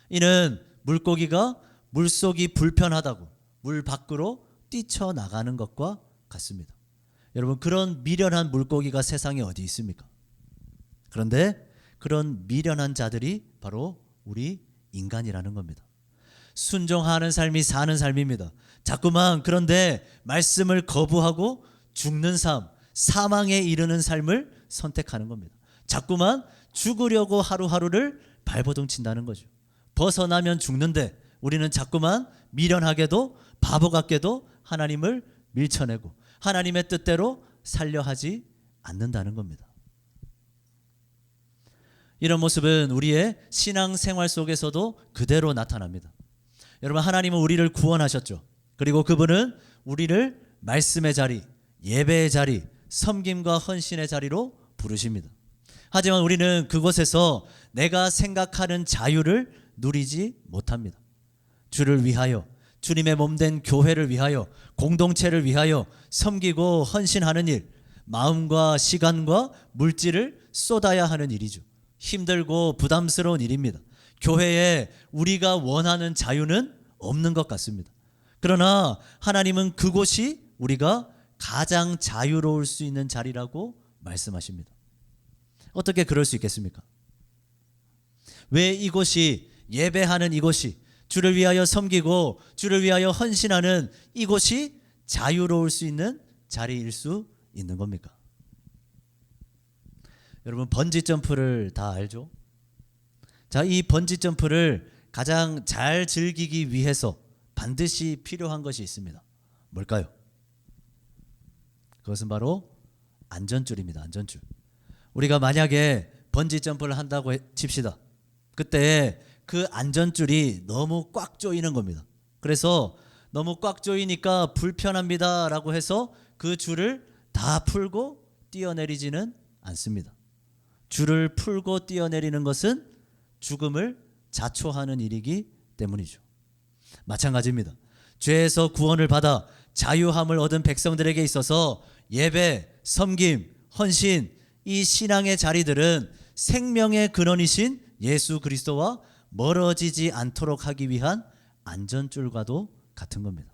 이는 물고기가 물속이 불편하다고 물 밖으로 뛰쳐나가는 것과 같습니다. 여러분, 그런 미련한 물고기가 세상에 어디 있습니까? 그런데 그런 미련한 자들이 바로 우리 인간이라는 겁니다. 순종하는 삶이 사는 삶입니다. 자꾸만 그런데 말씀을 거부하고 죽는 삶, 사망에 이르는 삶을 선택하는 겁니다. 자꾸만 죽으려고 하루하루를 발버둥 친다는 거죠. 벗어나면 죽는데 우리는 자꾸만 미련하게도 바보 같게도 하나님을 밀쳐내고 하나님의 뜻대로 살려 하지 않는다는 겁니다. 이런 모습은 우리의 신앙생활 속에서도 그대로 나타납니다. 여러분, 하나님은 우리를 구원하셨죠. 그리고 그분은 우리를 말씀의 자리, 예배의 자리, 섬김과 헌신의 자리로 부르십니다. 하지만 우리는 그곳에서 내가 생각하는 자유를 누리지 못합니다. 주를 위하여, 주님의 몸된 교회를 위하여, 공동체를 위하여 섬기고 헌신하는 일, 마음과 시간과 물질을 쏟아야 하는 일이죠. 힘들고 부담스러운 일입니다. 교회에 우리가 원하는 자유는 없는 것 같습니다. 그러나 하나님은 그곳이 우리가 가장 자유로울 수 있는 자리라고 말씀하십니다. 어떻게 그럴 수 있겠습니까? 왜 이곳이, 예배하는 이곳이, 주를 위하여 섬기고 주를 위하여 헌신하는 이곳이 자유로울 수 있는 자리일 수 있는 겁니까? 여러분, 번지 점프를 다 알죠? 자, 이 번지 점프를 가장 잘 즐기기 위해서 반드시 필요한 것이 있습니다. 뭘까요? 그것은 바로 안전줄입니다. 안전줄. 우리가 만약에 번지 점프를 한다고 칩시다. 그때 그 안전줄이 너무 꽉 조이는 겁니다. 그래서 너무 꽉 조이니까 불편합니다 라고 해서 그 줄을 다 풀고 뛰어내리지는 않습니다. 줄을 풀고 뛰어내리는 것은 죽음을 자초하는 일이기 때문이죠. 마찬가지입니다. 죄에서 구원을 받아 자유함을 얻은 백성들에게 있어서 예배, 섬김, 헌신, 이 신앙의 자리들은 생명의 근원이신 예수 그리스도와 멀어지지 않도록 하기 위한 안전줄과도 같은 겁니다.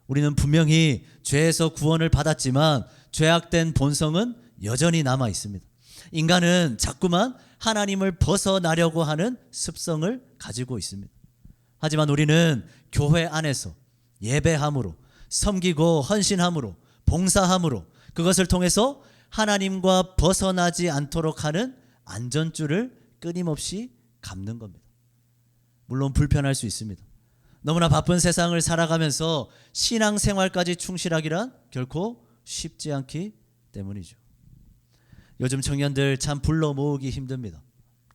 우리는 분명히 죄에서 구원을 받았지만 죄악된 본성은 여전히 남아 있습니다. 인간은 자꾸만 하나님을 벗어나려고 하는 습성을 가지고 있습니다. 하지만 우리는 교회 안에서 예배함으로, 섬기고 헌신함으로, 봉사함으로 그것을 통해서 하나님과 벗어나지 않도록 하는 안전줄을 끊임없이 감는 겁니다. 물론 불편할 수 있습니다. 너무나 바쁜 세상을 살아가면서 신앙생활까지 충실하기란 결코 쉽지 않기 때문이죠. 요즘 청년들 참 불러 모으기 힘듭니다.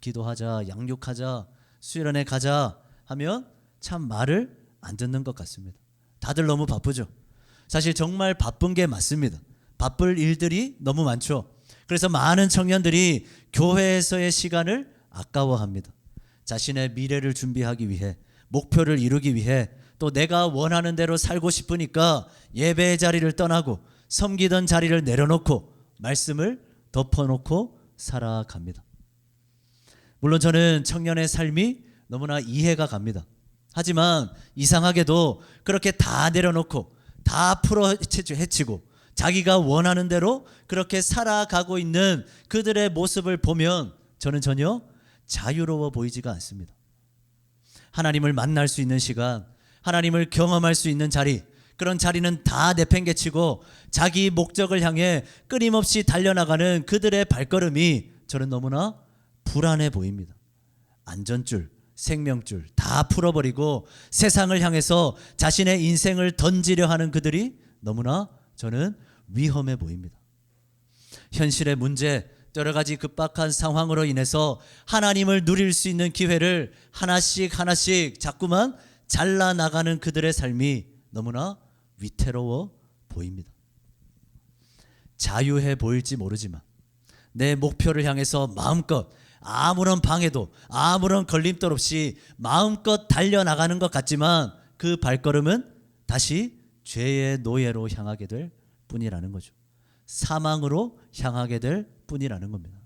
기도하자, 양육하자, 수련회 가자 하면 참 말을 안 듣는 것 같습니다. 다들 너무 바쁘죠. 사실 정말 바쁜 게 맞습니다. 바쁠 일들이 너무 많죠. 그래서 많은 청년들이 교회에서의 시간을 아까워합니다. 자신의 미래를 준비하기 위해, 목표를 이루기 위해, 또 내가 원하는 대로 살고 싶으니까 예배의 자리를 떠나고 섬기던 자리를 내려놓고 말씀을 덮어놓고 살아갑니다. 물론 저는 청년의 삶이 너무나 이해가 갑니다. 하지만 이상하게도 그렇게 다 내려놓고 다 풀어 헤치고 자기가 원하는 대로 그렇게 살아가고 있는 그들의 모습을 보면 저는 전혀 자유로워 보이지가 않습니다. 하나님을 만날 수 있는 시간, 하나님을 경험할 수 있는 자리, 그런 자리는 다 내팽개치고 자기 목적을 향해 끊임없이 달려나가는 그들의 발걸음이 저는 너무나 불안해 보입니다. 안전줄, 생명줄 다 풀어버리고 세상을 향해서 자신의 인생을 던지려 하는 그들이 너무나 저는 위험해 보입니다. 현실의 문제, 여러 가지 급박한 상황으로 인해서 하나님을 누릴 수 있는 기회를 하나씩 하나씩 자꾸만 잘라나가는 그들의 삶이 너무나 위태로워 보입니다. 자유해 보일지 모르지만 내 목표를 향해서 마음껏 아무런 방해도 아무런 걸림돌 없이 마음껏 달려나가는 것 같지만 그 발걸음은 다시 죄의 노예로 향하게 될 뿐이라는 거죠. 사망으로 향하게 될 뿐이라는 겁니다.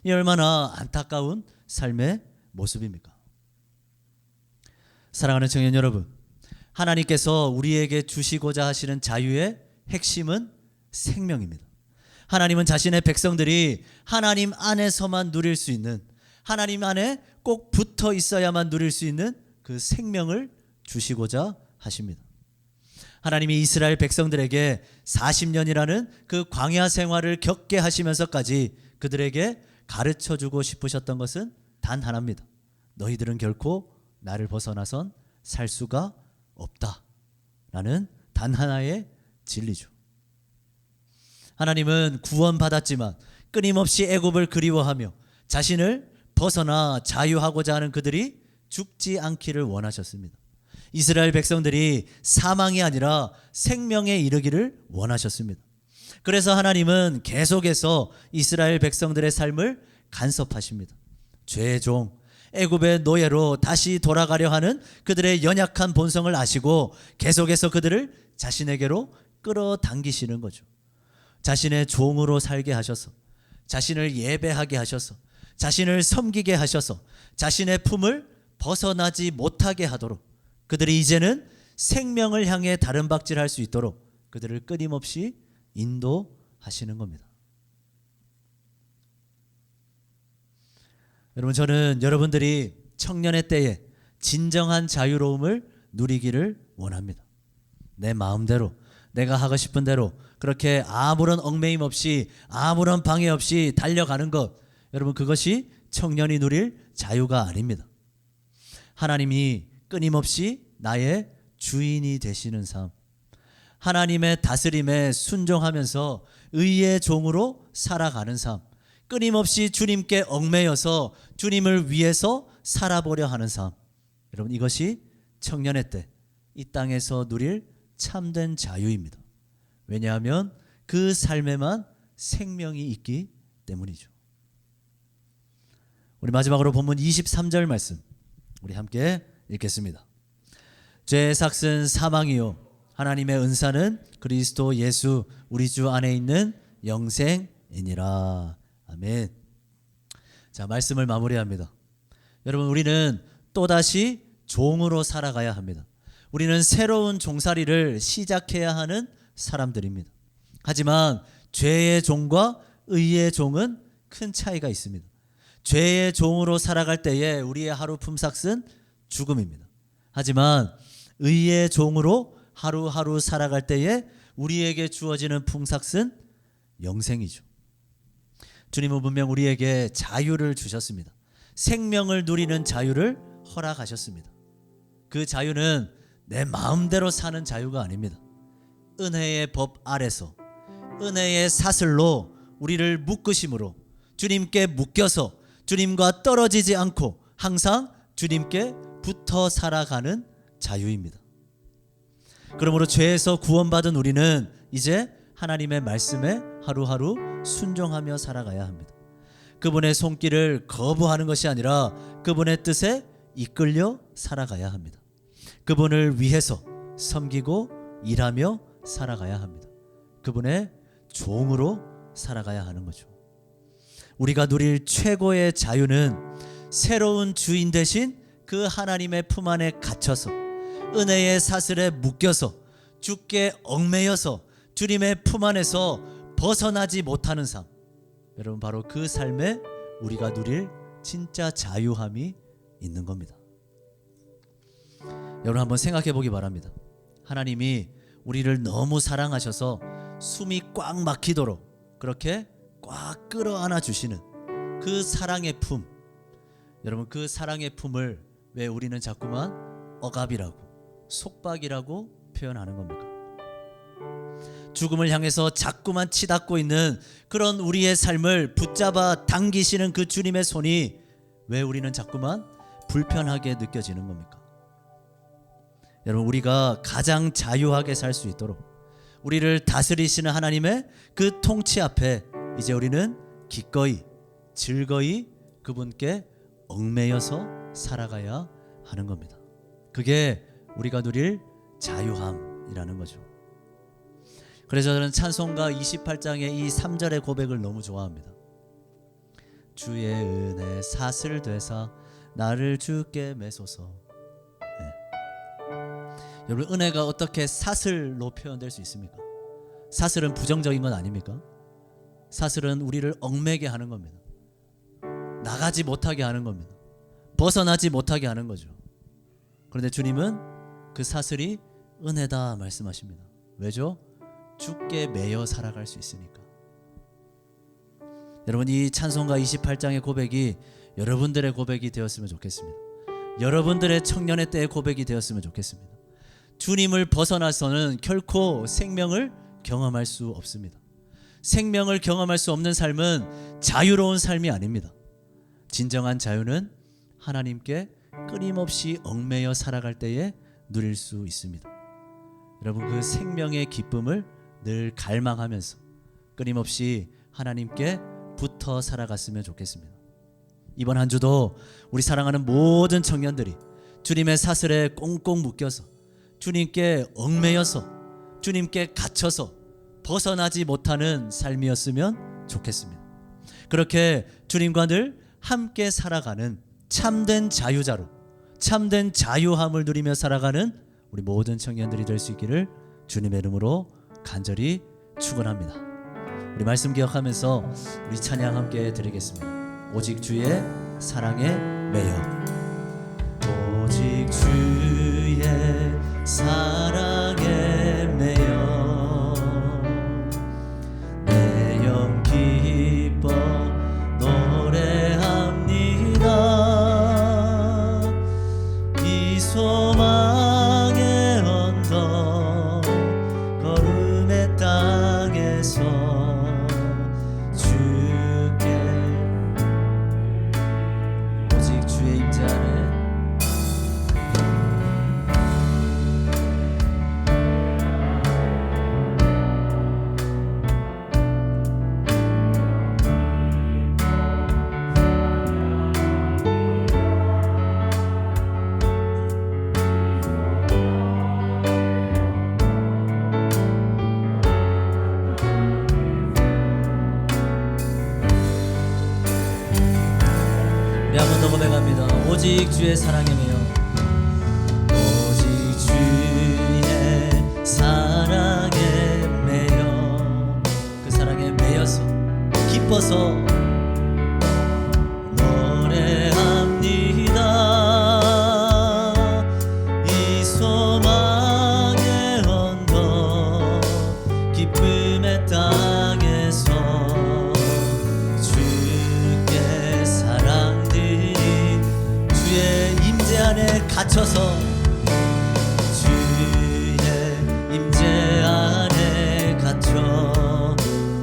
이 얼마나 안타까운 삶의 모습입니까? 사랑하는 청년 여러분, 하나님께서 우리에게 주시고자 하시는 자유의 핵심은 생명입니다. 하나님은 자신의 백성들이 하나님 안에서만 누릴 수 있는, 하나님 안에 꼭 붙어 있어야만 누릴 수 있는 그 생명을 주시고자 하십니다. 하나님이 이스라엘 백성들에게 40년이라는 그 광야 생활을 겪게 하시면서까지 그들에게 가르쳐주고 싶으셨던 것은 단 하나입니다. 너희들은 결코 나를 벗어나선 살 수가 없다 라는 단 하나의 진리죠. 하나님은 구원받았지만 끊임없이 애굽을 그리워하며 자신을 벗어나 자유하고자 하는 그들이 죽지 않기를 원하셨습니다. 이스라엘 백성들이 사망이 아니라 생명에 이르기를 원하셨습니다. 그래서 하나님은 계속해서 이스라엘 백성들의 삶을 간섭하십니다. 죄의 종, 애굽의 노예로 다시 돌아가려 하는 그들의 연약한 본성을 아시고 계속해서 그들을 자신에게로 끌어당기시는 거죠. 자신의 종으로 살게 하셔서, 자신을 예배하게 하셔서, 자신을 섬기게 하셔서 자신의 품을 벗어나지 못하게 하도록 그들이 이제는 생명을 향해 다른 박질할 수 있도록 그들을 끊임없이 인도하시는 겁니다. 여러분, 저는 여러분들이 청년의 때에 진정한 자유로움을 누리기를 원합니다. 내 마음대로 내가 하고 싶은 대로 그렇게 아무런 얽매임 없이 아무런 방해 없이 달려가는 것, 여러분, 그것이 청년이 누릴 자유가 아닙니다. 하나님이 끊임없이 나의 주인이 되시는 삶, 하나님의 다스림에 순종하면서 의의 종으로 살아가는 삶, 끊임없이 주님께 얽매여서 주님을 위해서 살아보려 하는 삶, 여러분, 이것이 청년의 때 이 땅에서 누릴 참된 자유입니다. 왜냐하면 그 삶에만 생명이 있기 때문이죠. 우리 마지막으로 본문 23절 말씀 우리 함께 읽겠습니다. 죄의 삭은 사망이요 하나님의 은사는 그리스도 예수 우리 주 안에 있는 영생이니라. 아멘. 자, 말씀을 마무리합니다. 여러분, 우리는 또다시 종으로 살아가야 합니다. 우리는 새로운 종살이를 시작해야 하는 사람들입니다. 하지만 죄의 종과 의의 종은 큰 차이가 있습니다. 죄의 종으로 살아갈 때에 우리의 하루 품삯은 죽음입니다. 하지만 의의 종으로 하루하루 살아갈 때에 우리에게 주어지는 품삯은 영생이죠. 주님은 분명 우리에게 자유를 주셨습니다. 생명을 누리는 자유를 허락하셨습니다. 그 자유는 내 마음대로 사는 자유가 아닙니다. 은혜의 법 아래서 은혜의 사슬로 우리를 묶으심으로 주님께 묶여서 주님과 떨어지지 않고 항상 주님께 붙어 살아가는 자유입니다. 그러므로 죄에서 구원받은 우리는 이제 하나님의 말씀에 하루하루 순종하며 살아가야 합니다. 그분의 손길을 거부하는 것이 아니라 그분의 뜻에 이끌려 살아가야 합니다. 그분을 위해서 섬기고 일하며 살아가야 합니다. 그분의 종으로 살아가야 하는 거죠. 우리가 누릴 최고의 자유는 새로운 주인 되신 그 하나님의 품 안에 갇혀서 은혜의 사슬에 묶여서 주께 얽매여서 주님의 품 안에서 벗어나지 못하는 삶, 여러분, 바로 그 삶에 우리가 누릴 진짜 자유함이 있는 겁니다. 여러분, 한번 생각해 보기 바랍니다. 하나님이 우리를 너무 사랑하셔서 숨이 꽉 막히도록 그렇게 꽉 끌어안아 주시는 그 사랑의 품, 여러분, 그 사랑의 품을 왜 우리는 자꾸만 억압이라고 속박이라고 표현하는 겁니까? 죽음을 향해서 자꾸만 치닫고 있는 그런 우리의 삶을 붙잡아 당기시는 그 주님의 손이 왜 우리는 자꾸만 불편하게 느껴지는 겁니까? 여러분, 우리가 가장 자유하게 살 수 있도록 우리를 다스리시는 하나님의 그 통치 앞에 이제 우리는 기꺼이 즐거이 그분께 얽매여서 살아가야 하는 겁니다. 그게 우리가 누릴 자유함이라는 거죠. 그래서 저는 찬송가 28장의 이 3절의 고백을 너무 좋아합니다. 주의 은혜 사슬 되사 나를 주께 매소서. 여러분, 은혜가 어떻게 사슬로 표현될 수 있습니까? 사슬은 부정적인 건 아닙니까? 사슬은 우리를 얽매게 하는 겁니다. 나가지 못하게 하는 겁니다. 벗어나지 못하게 하는 거죠. 그런데 주님은 그 사슬이 은혜다 말씀하십니다. 왜죠? 주께 매여 살아갈 수 있으니까. 여러분, 이 찬송가 28장의 고백이 여러분들의 고백이 되었으면 좋겠습니다. 여러분들의 청년의 때의 고백이 되었으면 좋겠습니다. 주님을 벗어나서는 결코 생명을 경험할 수 없습니다. 생명을 경험할 수 없는 삶은 자유로운 삶이 아닙니다. 진정한 자유는 하나님께 끊임없이 얽매여 살아갈 때에 누릴 수 있습니다. 여러분, 그 생명의 기쁨을 늘 갈망하면서 끊임없이 하나님께 붙어 살아갔으면 좋겠습니다. 이번 한 주도 우리 사랑하는 모든 청년들이 주님의 사슬에 꽁꽁 묶여서 주님께 얽매여서 주님께 갇혀서 벗어나지 못하는 삶이었으면 좋겠습니다. 그렇게 주님과 늘 함께 살아가는 참된 자유자로, 참된 자유함을 누리며 살아가는 우리 모든 청년들이 될 수 있기를 주님의 이름으로 간절히 축원합니다. 우리 말씀 기억하면서 우리 찬양 함께 드리겠습니다. 오직 주의 사랑에 매여, 오직 주의 사랑에 매여 내 영 기뻐 노래합니다. 이 소망의 언덕 걸음의 땅에서 주께 오직 주의 임재 안에 우리 한번 더 고백합니다. 오직 주의 사랑에 매여, 오직 주의 사랑에 매여 그 사랑에 매여서 기뻐서 노래합니다. 이 소망의 언덕 기쁨의 땅에서 주께 사랑드리 주의 임재 안에 갇혀서 주의 임재 안에 갇혀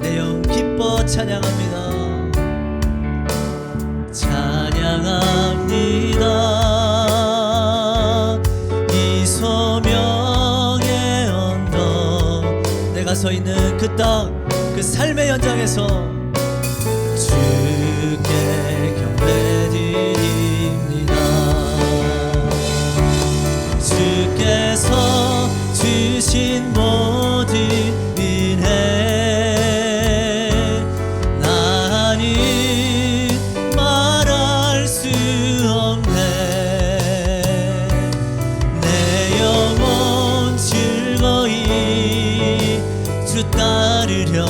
내 영 기뻐 찬양합니다. 찬양합니다. 이 소명의 언덕 내가 서 있는 그 땅 그 삶의 현장에서 주께 경배드립니다. 주께서 주신 모든 은혜 나니 말할 수 없네. 내 영혼 즐거이 주 따르렵니다.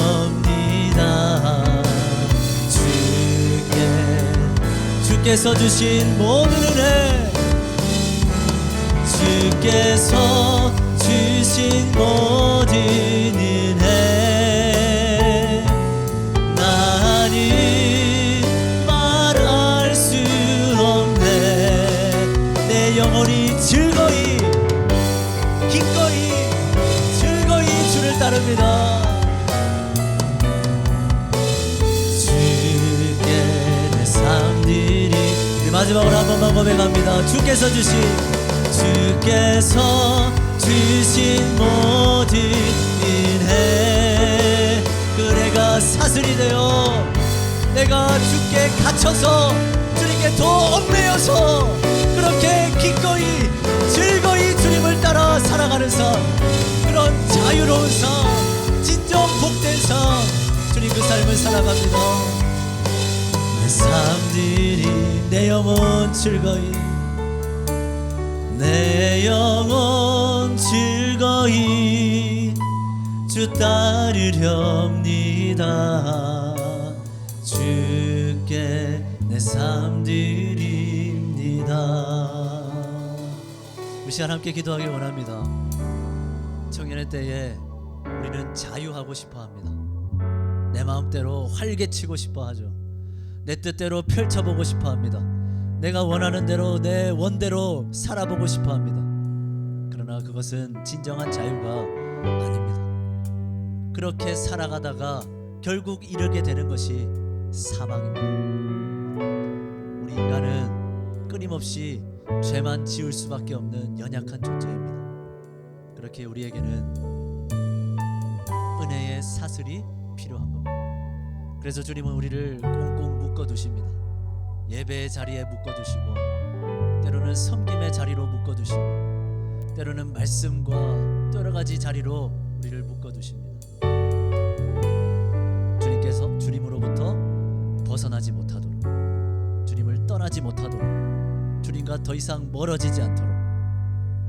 주께서 주신 모든 은혜, 주께서 주신 모든 은혜 나니 말할 수 없네. 내 영혼이 즐거이 기꺼이 즐거이 주를 따릅니다. 주께 내 삶들이 우리 마지막으로 한 번만 고백합니다. 주께서 주신 모든 은혜 그 내가 사슬이 되어 내가 주께 갇혀서 주님께 더 얽매여서 그렇게 기꺼이 즐거이 주님을 따라 살아가는 삶, 그런 자유로운 삶, 진정 복된 삶, 주님 그 삶을 살아갑니다. 내 삶들이 내 영혼 즐거이 내 영혼 즐거이 주 따르렵니다. 주께 내 삶 드립니다. 우리 시간 함께 기도하길 원합니다. 청년의 때에 우리는 자유하고 싶어합니다. 내 마음대로 활개치고 싶어하죠. 내 뜻대로 펼쳐보고 싶어합니다. 내가 원하는 대로 내 원대로 살아보고 싶어합니다. 그러나 그것은 진정한 자유가 아닙니다. 그렇게 살아가다가 결국 이르게 되는 것이 사망입니다. 우리 인간은 끊임없이 죄만 지을 수밖에 없는 연약한 존재입니다. 그렇게 우리에게는 은혜의 사슬이 필요한 겁니다. 그래서 주님은 우리를 꽁꽁 묶어두십니다. 예배의 자리에 묶어두시고, 때로는 섬김의 자리로 묶어두시고, 때로는 말씀과 또 여러 가지 자리로 우리를 묶어두십니다. 주님께서 주님으로부터 벗어나지 못하도록, 떠나지 못하도록, 주님과 더 이상 멀어지지 않도록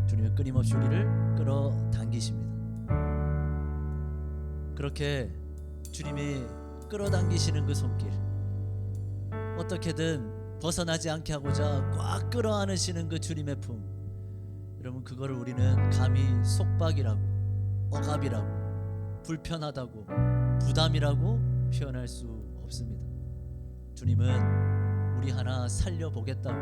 주님은 끊임없이 우리를 끌어당기십니다. 그렇게 주님이 끌어당기시는 그 손길, 어떻게든 벗어나지 않게 하고자 꽉 끌어안으시는 그 주님의 품, 여러분 그거를 우리는 감히 속박이라고, 억압이라고, 불편하다고, 부담이라고 표현할 수 없습니다. 주님은 우리 하나 살려보겠다고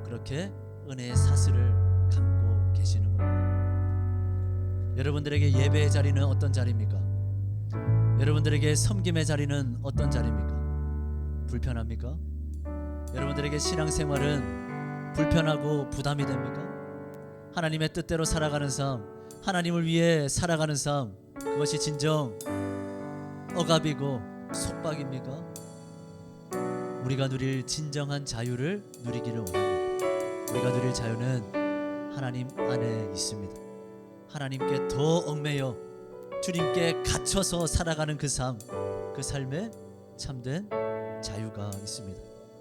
그렇게 은혜의 사슬을 감고 계시는 겁니다. 여러분들에게 예배의 자리는 어떤 자리입니까? 여러분들에게 섬김의 자리는 어떤 자리입니까? 불편합니까? 여러분들에게 신앙생활은 불편하고 부담이 됩니까? 하나님의 뜻대로 살아가는 삶, 하나님을 위해 살아가는 삶, 그것이 진정 억압이고 속박입니까? 우리가 누릴 진정한 자유를 누리기를 원합니다. 우리가 누릴 자유는 하나님 안에 있습니다. 하나님께 더 얽매여 주님께 갇혀서 살아가는 그 삶, 그 삶에 참된 자유가 있습니다.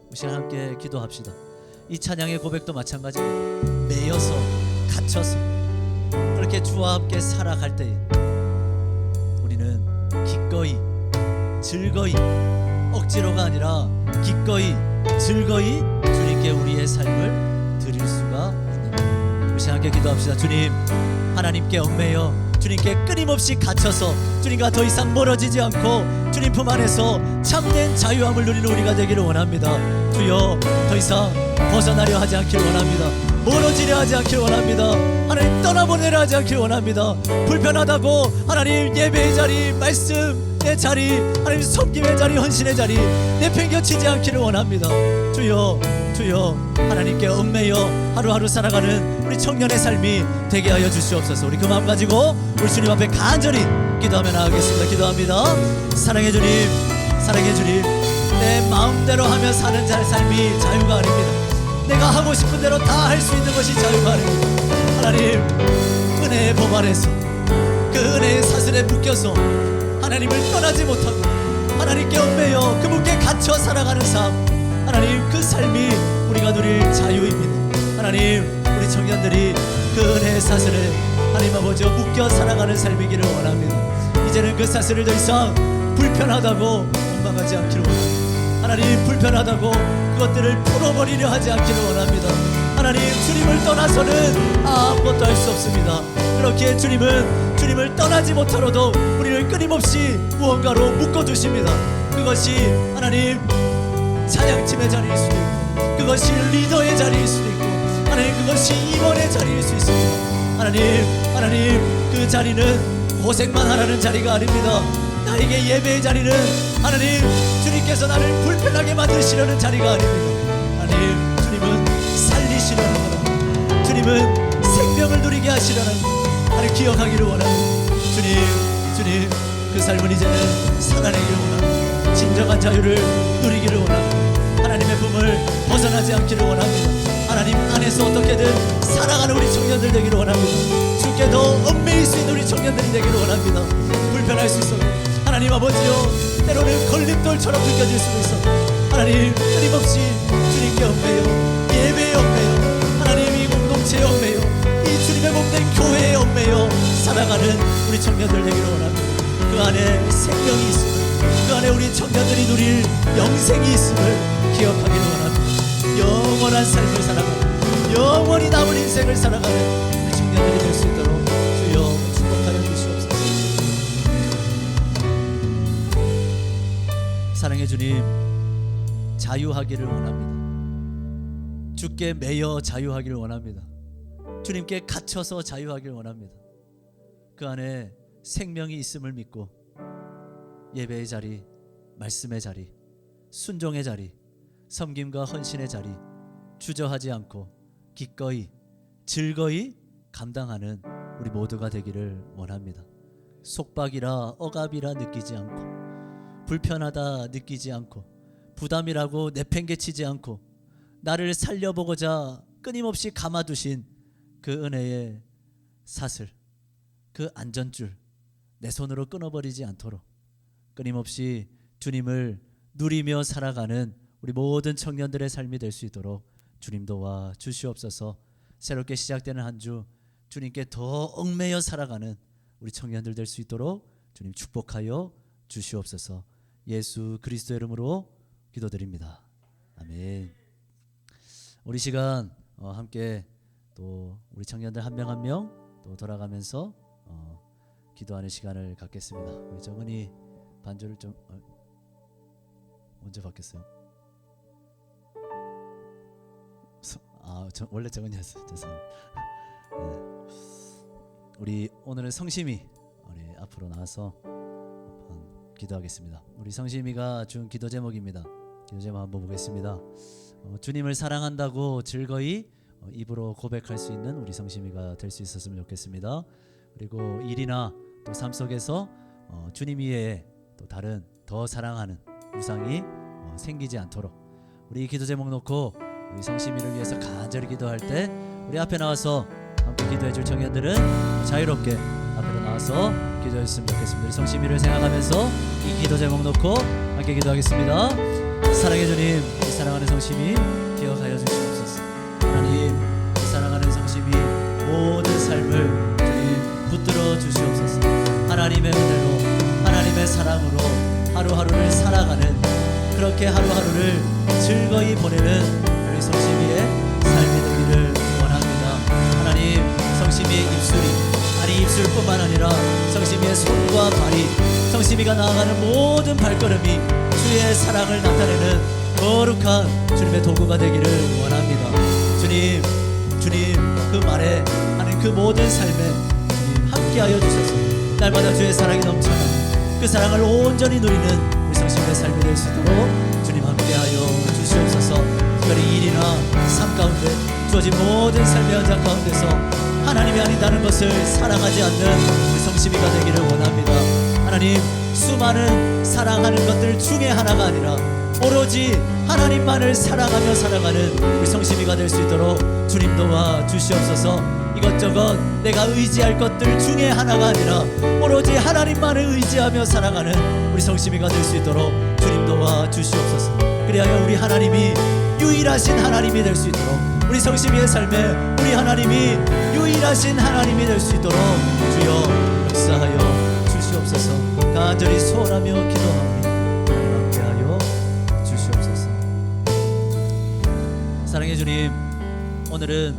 우리 시간 함께 기도합시다. 이 찬양의 고백도 마찬가지입니다. 매여서 갇혀서 그렇게 주와 함께 살아갈 때에 우리는 기꺼이 즐거이, 억지로가 아니라 기꺼이 즐거이 주님께 우리의 삶을 드릴 수가 있는 것. 우리 시간 함께 기도합시다. 주님, 하나님께 얽매여 주님께 끊임없이 갇혀서 주님과 더 이상 멀어지지 않고 주님 품 안에서 참된 자유함을 누리는 우리가 되기를 원합니다. 주여, 더 이상 벗어나려 하지 않기를 원합니다. 멀어지려 하지 않기를 원합니다. 하나님 떠나보내려 하지 않기를 원합니다. 불편하다고 하나님 예배의 자리, 말씀의 자리, 하나님 섬김의 자리, 헌신의 자리 내팽겨치지 않기를 원합니다. 주여, 주여, 하나님께 얽매여 하루하루 살아가는 우리 청년의 삶이 되게 하여 주시옵소서. 우리 그 마음 가지고 우리 주님 앞에 간절히 기도하며 나가겠습니다. 기도합니다. 사랑의 주님, 사랑의 주님, 내 마음대로 하며 사는 삶이 자유가 아닙니다. 내가 하고 싶은 대로 다 할 수 있는 것이 자유가 아닙니다. 하나님, 은혜의 법 아래서 그 은혜의 사슬에 묶여서 하나님을 떠나지 못하고 하나님께 얽매여 그분께 갇혀 살아가는 삶, 하나님 그 삶이 우리가 누릴 자유입니다. 하나님, 우리 청년들이 그 은혜의 사슬에 하나님 아버지와 묶여 살아가는 삶이기를 원합니다. 이제는 그 사슬을 더 이상 불편하다고 원망하지 않기를 원합니다. 하나님, 불편하다고 그것들을 풀어버리려 하지 않기를 원합니다. 하나님, 주님을 떠나서는 아무것도 할 수 없습니다. 그렇게 주님을 떠나지 못하러도 우리를 끊임없이 무언가로 묶어두십니다. 그것이 하나님 찬양팀의 자리일 수도 있고, 그것이 리더의 자리일 수도 있고, 하나님 그것이 임원의 자리일 수 있습니다. 하나님 그 자리는 고생만 하라는 자리가 아닙니다. 나에게 예배의 자리는 하나님 주님께서 나를 불편하게 만드시려는 자리가 아닙니다. 하나님, 주님은 살리시려는 거라, 주님은 생명을 누리게 하시려는 거, 하나님 기억하기를 원합니다. 주님 그 삶은 이제는 살아내기를 원합니다. 진정한 자유를 누리기를 원합니다. 하나님의 품을 벗어나지 않기를 원합니다. 하나님 안에서 어떻게든 살아가는 우리 청년들 되기를 원합니다. 주께 더 얽매일 수 있는 우리 청년들이 되기를 원합니다. 불편할 수 있어도 하나님 아버지요, 때로는 걸림돌처럼 느껴질 수도 있어 하나님 끊임없이 주님께 얽매여, 예배에 얽매여, 하나님 이 공동체에 얽매여, 이 주님의 몸된 교회에 얽매여 살아가는 우리 청년들 되기를 원합니다. 그 안에 생명이 있음을, 그 안에 우리 청년들이 누릴 영생이 있음을 기억하기를 원합니다. 영원한 삶을 살아가는, 영원히 남은 인생을 살아가는 우리 청년들이 될 수 있도록 주여 축복하여 주시옵소서. 사랑의 주님, 자유하기를 원합니다. 주께 매여 자유하기를 원합니다. 주님께 갇혀서 자유하기를 원합니다. 그 안에 생명이 있음을 믿고 예배의 자리, 말씀의 자리, 순종의 자리, 섬김과 헌신의 자리 주저하지 않고 기꺼이 즐거이 감당하는 우리 모두가 되기를 원합니다. 속박이라 억압이라 느끼지 않고, 불편하다 느끼지 않고, 부담이라고 내팽개치지 않고, 나를 살려보고자 끊임없이 감아두신 그 은혜의 사슬, 그 안전줄 내 손으로 끊어버리지 않도록 끊임없이 주님을 누리며 살아가는 우리 모든 청년들의 삶이 될 수 있도록 주님 도와 주시옵소서. 새롭게 시작되는 한 주 주님께 더 얽매여 살아가는 우리 청년들 될 수 있도록 주님 축복하여 주시옵소서. 예수 그리스도의 이름으로 기도드립니다. 아멘. 우리 시간 함께 또 우리 청년들 한 명 한 명 또 돌아가면서 기도하는 시간을 갖겠습니다. 우리 정은이 반주를 좀 언제 바뀌었어요? 원래 정은이었어요. 죄송합니다. 네. 우리 오늘은 성심이 우리 앞으로 나와서 한번 기도하겠습니다. 우리 성심이가 준 기도 제목입니다. 기도 제목 한번 보겠습니다. 주님을 사랑한다고 즐거이 입으로 고백할 수 있는 우리 성심이가 될 수 있었으면 좋겠습니다. 그리고 일이나 또 삶 속에서 주님 이외에 또 다른 더 사랑하는 우상이 생기지 않도록 우리 기도 제목 놓고 우리 성심이를 위해서 간절히 기도할 때 우리 앞에 나와서 함께 기도해 줄 청년들은 자유롭게 앞으로 나와서 기도해 주시면 좋겠습니다. 우리 성심이를 생각하면서 이 기도 제목 놓고 함께 기도하겠습니다. 사랑해 주님, 우리 사랑하는 성심이 기억하여 주시옵소서. 하나님, 우리 사랑하는 성심이 모든 삶을 주님 붙들어 주시옵소서. 하나님의 은혜로 하나님의 사랑으로 하루하루를 살아가는 그렇게 하루하루를 즐거이 보내는 우리 성심이의 삶이 되기를 원합니다. 하나님, 성심이의 입술이 아니 입술뿐만 아니라 성심이의 손과 발이 성심이가 나아가는 모든 발걸음이 주의 사랑을 나타내는 거룩한 주님의 도구가 되기를 원합니다. 주님 그 말에 하는 그 모든 삶에 주님 함께하여 주셔서 날마다 주의 사랑이 넘쳐나는 그 사랑을 온전히 누리는 우리 성심의 삶이 될 수 있도록 주님 함께하여 주시옵소서. 특별히 일이나 삶 가운데 주어진 모든 삶의 현장 가운데서 하나님이 아니다는 것을 사랑하지 않는 우리 성심이가 되기를 원합니다. 하나님, 수많은 사랑하는 것들 중에 하나가 아니라 오로지 하나님만을 사랑하며 살아가는 우리 성심이가 될 수 있도록 주님 도와 주시옵소서. 이것저것 내가 의지할 것들 중에 하나가 아니라 오로지 하나님만을 의지하며 살아가는 우리 성심이가 될 수 있도록 주님 도와 주시옵소서. 그리하여 우리 하나님이 유일하신 하나님이 될 수 있도록 우리 성심이의 삶에 우리 하나님이 유일하신 하나님이 될 수 있도록 주여 역사하여 주시옵소서. 간절히 소원하며 기도하오니 하나님 함께하여 주시옵소서. 사랑해 주님, 오늘은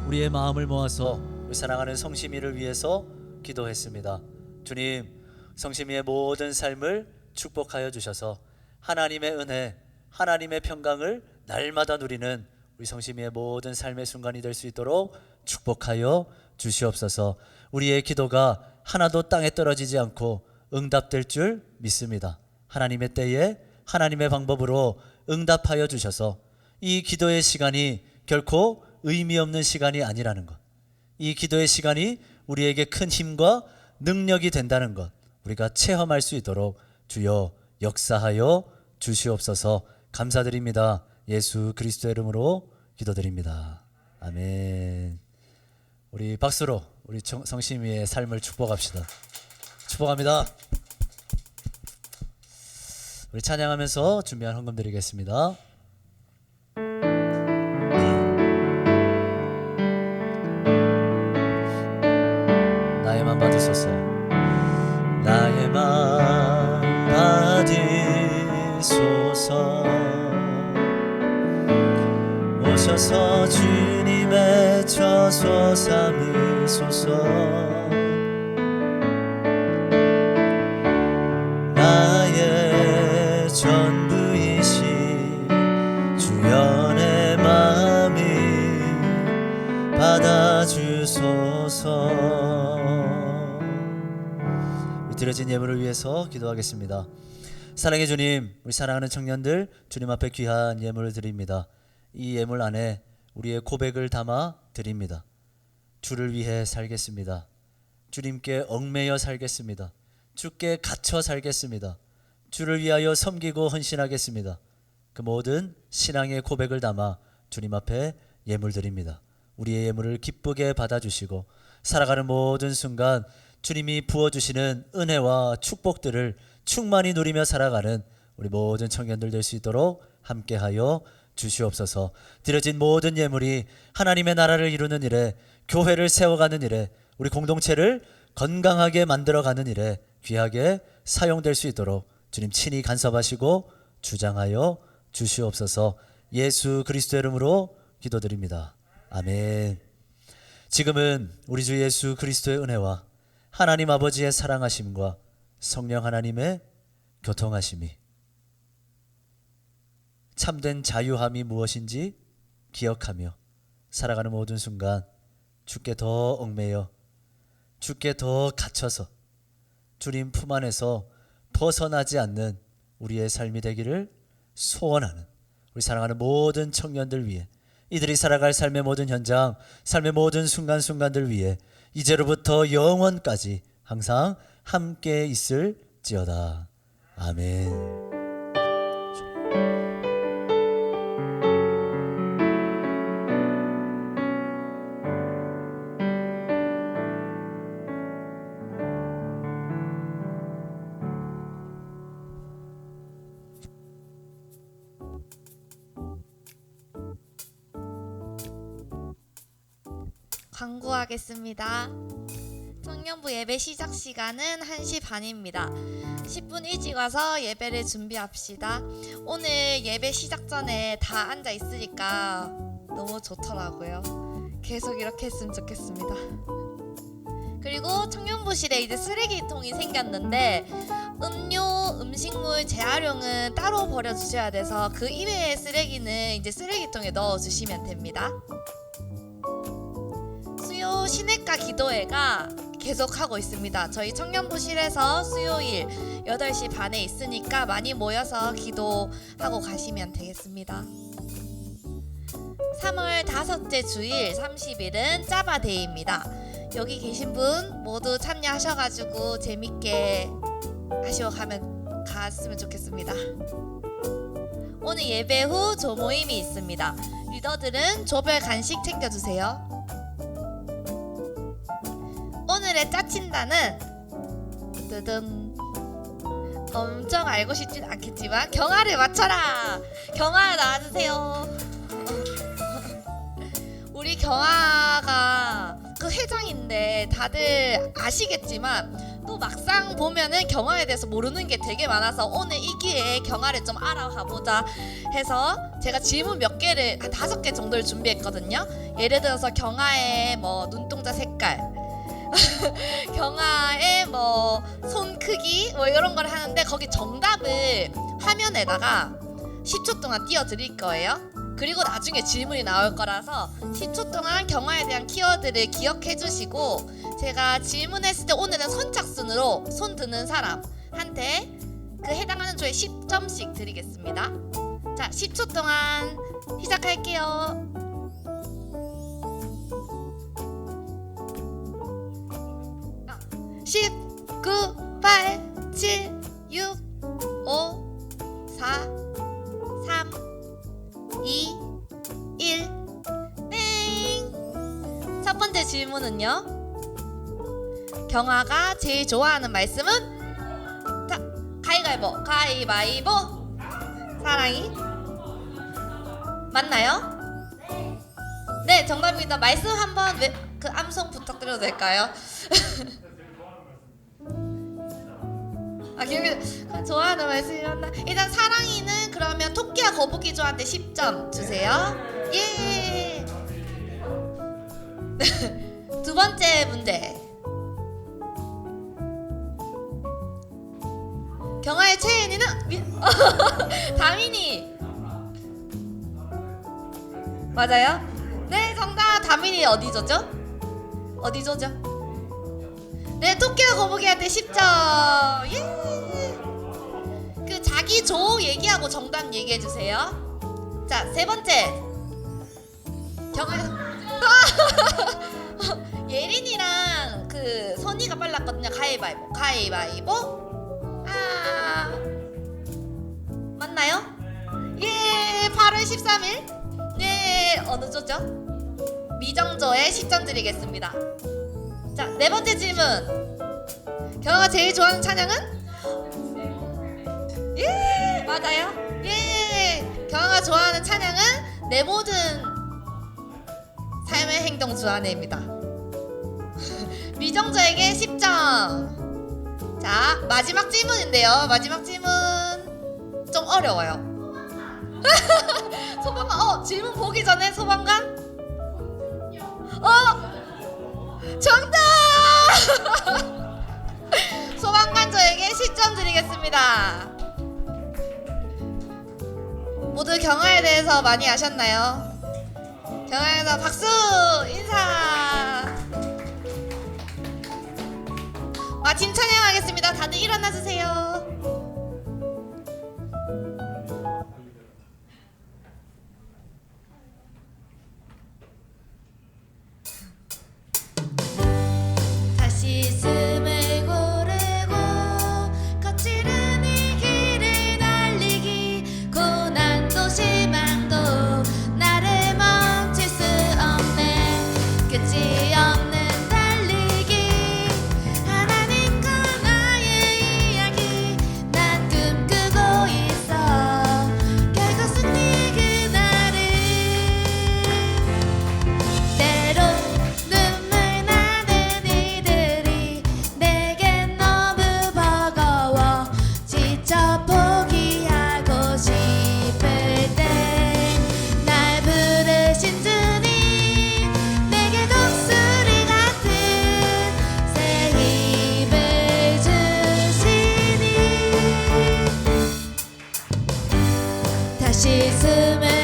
우리의 마음을 모아서 우리 사랑하는 성심이를 위해서 기도했습니다. 주님, 성심이의 모든 삶을 축복하여 주셔서 하나님의 은혜, 하나님의 평강을 날마다 누리는 우리 성심이의 모든 삶의 순간이 될 수 있도록 축복하여 주시옵소서. 우리의 기도가 하나도 땅에 떨어지지 않고 응답될 줄 믿습니다. 하나님의 때에 하나님의 방법으로 응답하여 주셔서 이 기도의 시간이 결코 의미 없는 시간이 아니라는 것, 이 기도의 시간이 우리에게 큰 힘과 능력이 된다는 것 우리가 체험할 수 있도록 주여 역사하여 주시옵소서. 감사드립니다. 예수 그리스도의 이름으로 기도드립니다. 아멘. 우리 박수로 우리 성심이의 삶을 축복합시다. 축복합니다. 우리 찬양하면서 준비한 헌금 드리겠습니다. 나의 맘 받으소서. 나의 맘 받으소서. 오셔서 주님의 처소 삼으소서. 나의 전부이신 주여 내 맘을 받아주소서. 이 드려진 예물을 위해서 기도하겠습니다. 사랑의 주님, 우리 사랑하는 청년들 주님 앞에 귀한 예물을 드립니다. 이 예물 안에 우리의 고백을 담아 드립니다. 주를 위해 살겠습니다. 주님께 얽매여 살겠습니다. 주께 갇혀 살겠습니다. 주를 위하여 섬기고 헌신하겠습니다. 그 모든 신앙의 고백을 담아 주님 앞에 예물 드립니다. 우리의 예물을 기쁘게 받아주시고 살아가는 모든 순간 주님이 부어주시는 은혜와 축복들을 충만히 누리며 살아가는 우리 모든 청년들 될 수 있도록 함께하여 주시옵소서. 드려진 모든 예물이 하나님의 나라를 이루는 일에, 교회를 세워가는 일에, 우리 공동체를 건강하게 만들어가는 일에 귀하게 사용될 수 있도록 주님 친히 간섭하시고 주장하여 주시옵소서. 예수 그리스도의 이름으로 기도드립니다. 아멘. 지금은 우리 주 예수 그리스도의 은혜와 하나님 아버지의 사랑하심과 성령 하나님의 교통하심이, 참된 자유함이 무엇인지 기억하며 살아가는 모든 순간 주께 더 얽매여, 주께 더 갇혀서 주님 품 안에서 벗어나지 않는 우리의 삶이 되기를 소원하는 우리 사랑하는 모든 청년들 위해, 이들이 살아갈 삶의 모든 현장, 삶의 모든 순간순간들 위해 이제로부터 영원까지 항상 함께 있을지어다. 아멘. 광고하겠습니다. 청년부 예배 시작 시간은 1시 반입니다. 10분 일찍 와서 예배를 준비합시다. 오늘 예배 시작 전에 다 앉아 있으니까 너무 좋더라고요. 계속 이렇게 했으면 좋겠습니다. 그리고 청년부실에 이제 쓰레기통이 생겼는데 음료, 음식물, 재활용은 따로 버려주셔야 돼서 그 이외의 쓰레기는 이제 쓰레기통에 넣어주시면 됩니다. 수요 시내가 기도회가 계속하고 있습니다. 저희 청년부실에서 수요일 8시 반에 있으니까 많이 모여서 기도하고 가시면 되겠습니다. 3월 5째 주일 30일은 짜바데이입니다. 여기 계신 분 모두 참여하셔가지고 재밌게 하시고 갔으면 좋겠습니다. 오늘 예배 후 조모임이 있습니다. 리더들은 조별 간식 챙겨주세요. 오늘의 짜친다는 뜨든 엄청 알고 싶진 않겠지만 경아를 맞춰라. 경아 나와주세요. 우리 경아가 그 회장인데 다들 아시겠지만 또 막상 보면은 경아에 대해서 모르는 게 되게 많아서 오늘 이 기회에 경아를 좀 알아가보자 해서 제가 질문 몇 개를 한 5개 정도를 준비했거든요. 예를 들어서 경아의 뭐 눈동자 색깔, 경아의 뭐 손 크기 뭐 이런 걸 하는데 거기 정답을 화면에다가 10초 동안 띄워드릴 거예요. 그리고 나중에 질문이 나올 거라서 10초 동안 경아에 대한 키워드를 기억해 주시고 제가 질문했을 때 오늘은 선착순으로 손 드는 사람한테 그 해당하는 조에 10점씩 드리겠습니다. 자, 10초 동안 시작할게요. 10, 9, 8, 7, 6, 5, 4, 3, 2, 1, 땡! 첫 번째 질문은요. 경아가 제일 좋아하는 말씀은? 자, 가위바위보, 가위바위보. 사랑이? 맞나요? 네, 정답입니다. 말씀 한번 그 암송 부탁드려도 될까요? 아, 기억이 좋아하는 말씀이었나? 일단 사랑이는 그러면 토끼와 거북이 조한테 10점 주세요. 예. 두 번째 문제. 경아의 최애인은 다민이. 맞아요? 네, 정답. 다민이 어디죠죠? 어디죠죠? 네, 토끼와 거북이한테 10점. 예. 그 자기 조 얘기하고 정답 얘기해 주세요. 자, 세 번째. 경아. 예린이랑 그 선이가 빨랐거든요. 가위바위보. 가위바위보. 아. 맞나요? 예, 8월 13일. 네, 어느 조죠? 미정조에 10점 드리겠습니다. 자, 네 번째 질문. 경아가 제일 좋아하는 찬양은? 예, 맞아요? 예. 경아가 좋아하는 찬양은 내 모든 삶의 행동 주 안에입니다. 미정저에게 10점. 자, 마지막 질문인데요. 마지막 질문 좀 어려워요. 소방관, 질문 보기 전에 소방관? 정답! 소방관 저에게 10점 드리겠습니다. 모두 경아에 대해서 많이 아셨나요? 경아에서 박수! 인사! 마침 찬양하겠습니다. 다들 일어나 주세요. 다시 숨을 고르고 거칠은 이 길을 달리기 고난도 실망도 나를 멈출 수 없는 끝이 없는 달리기 하나님과 나의 이야기 난 꿈꾸고 있어 결국 승리 그날을 때론 눈물 나는 이들이 내겐 너무 버거워 지쳐 포기하고 싶을 때 날 부르신 주님 내게 독수리 같은 새 힘을 주시니 다시 숨을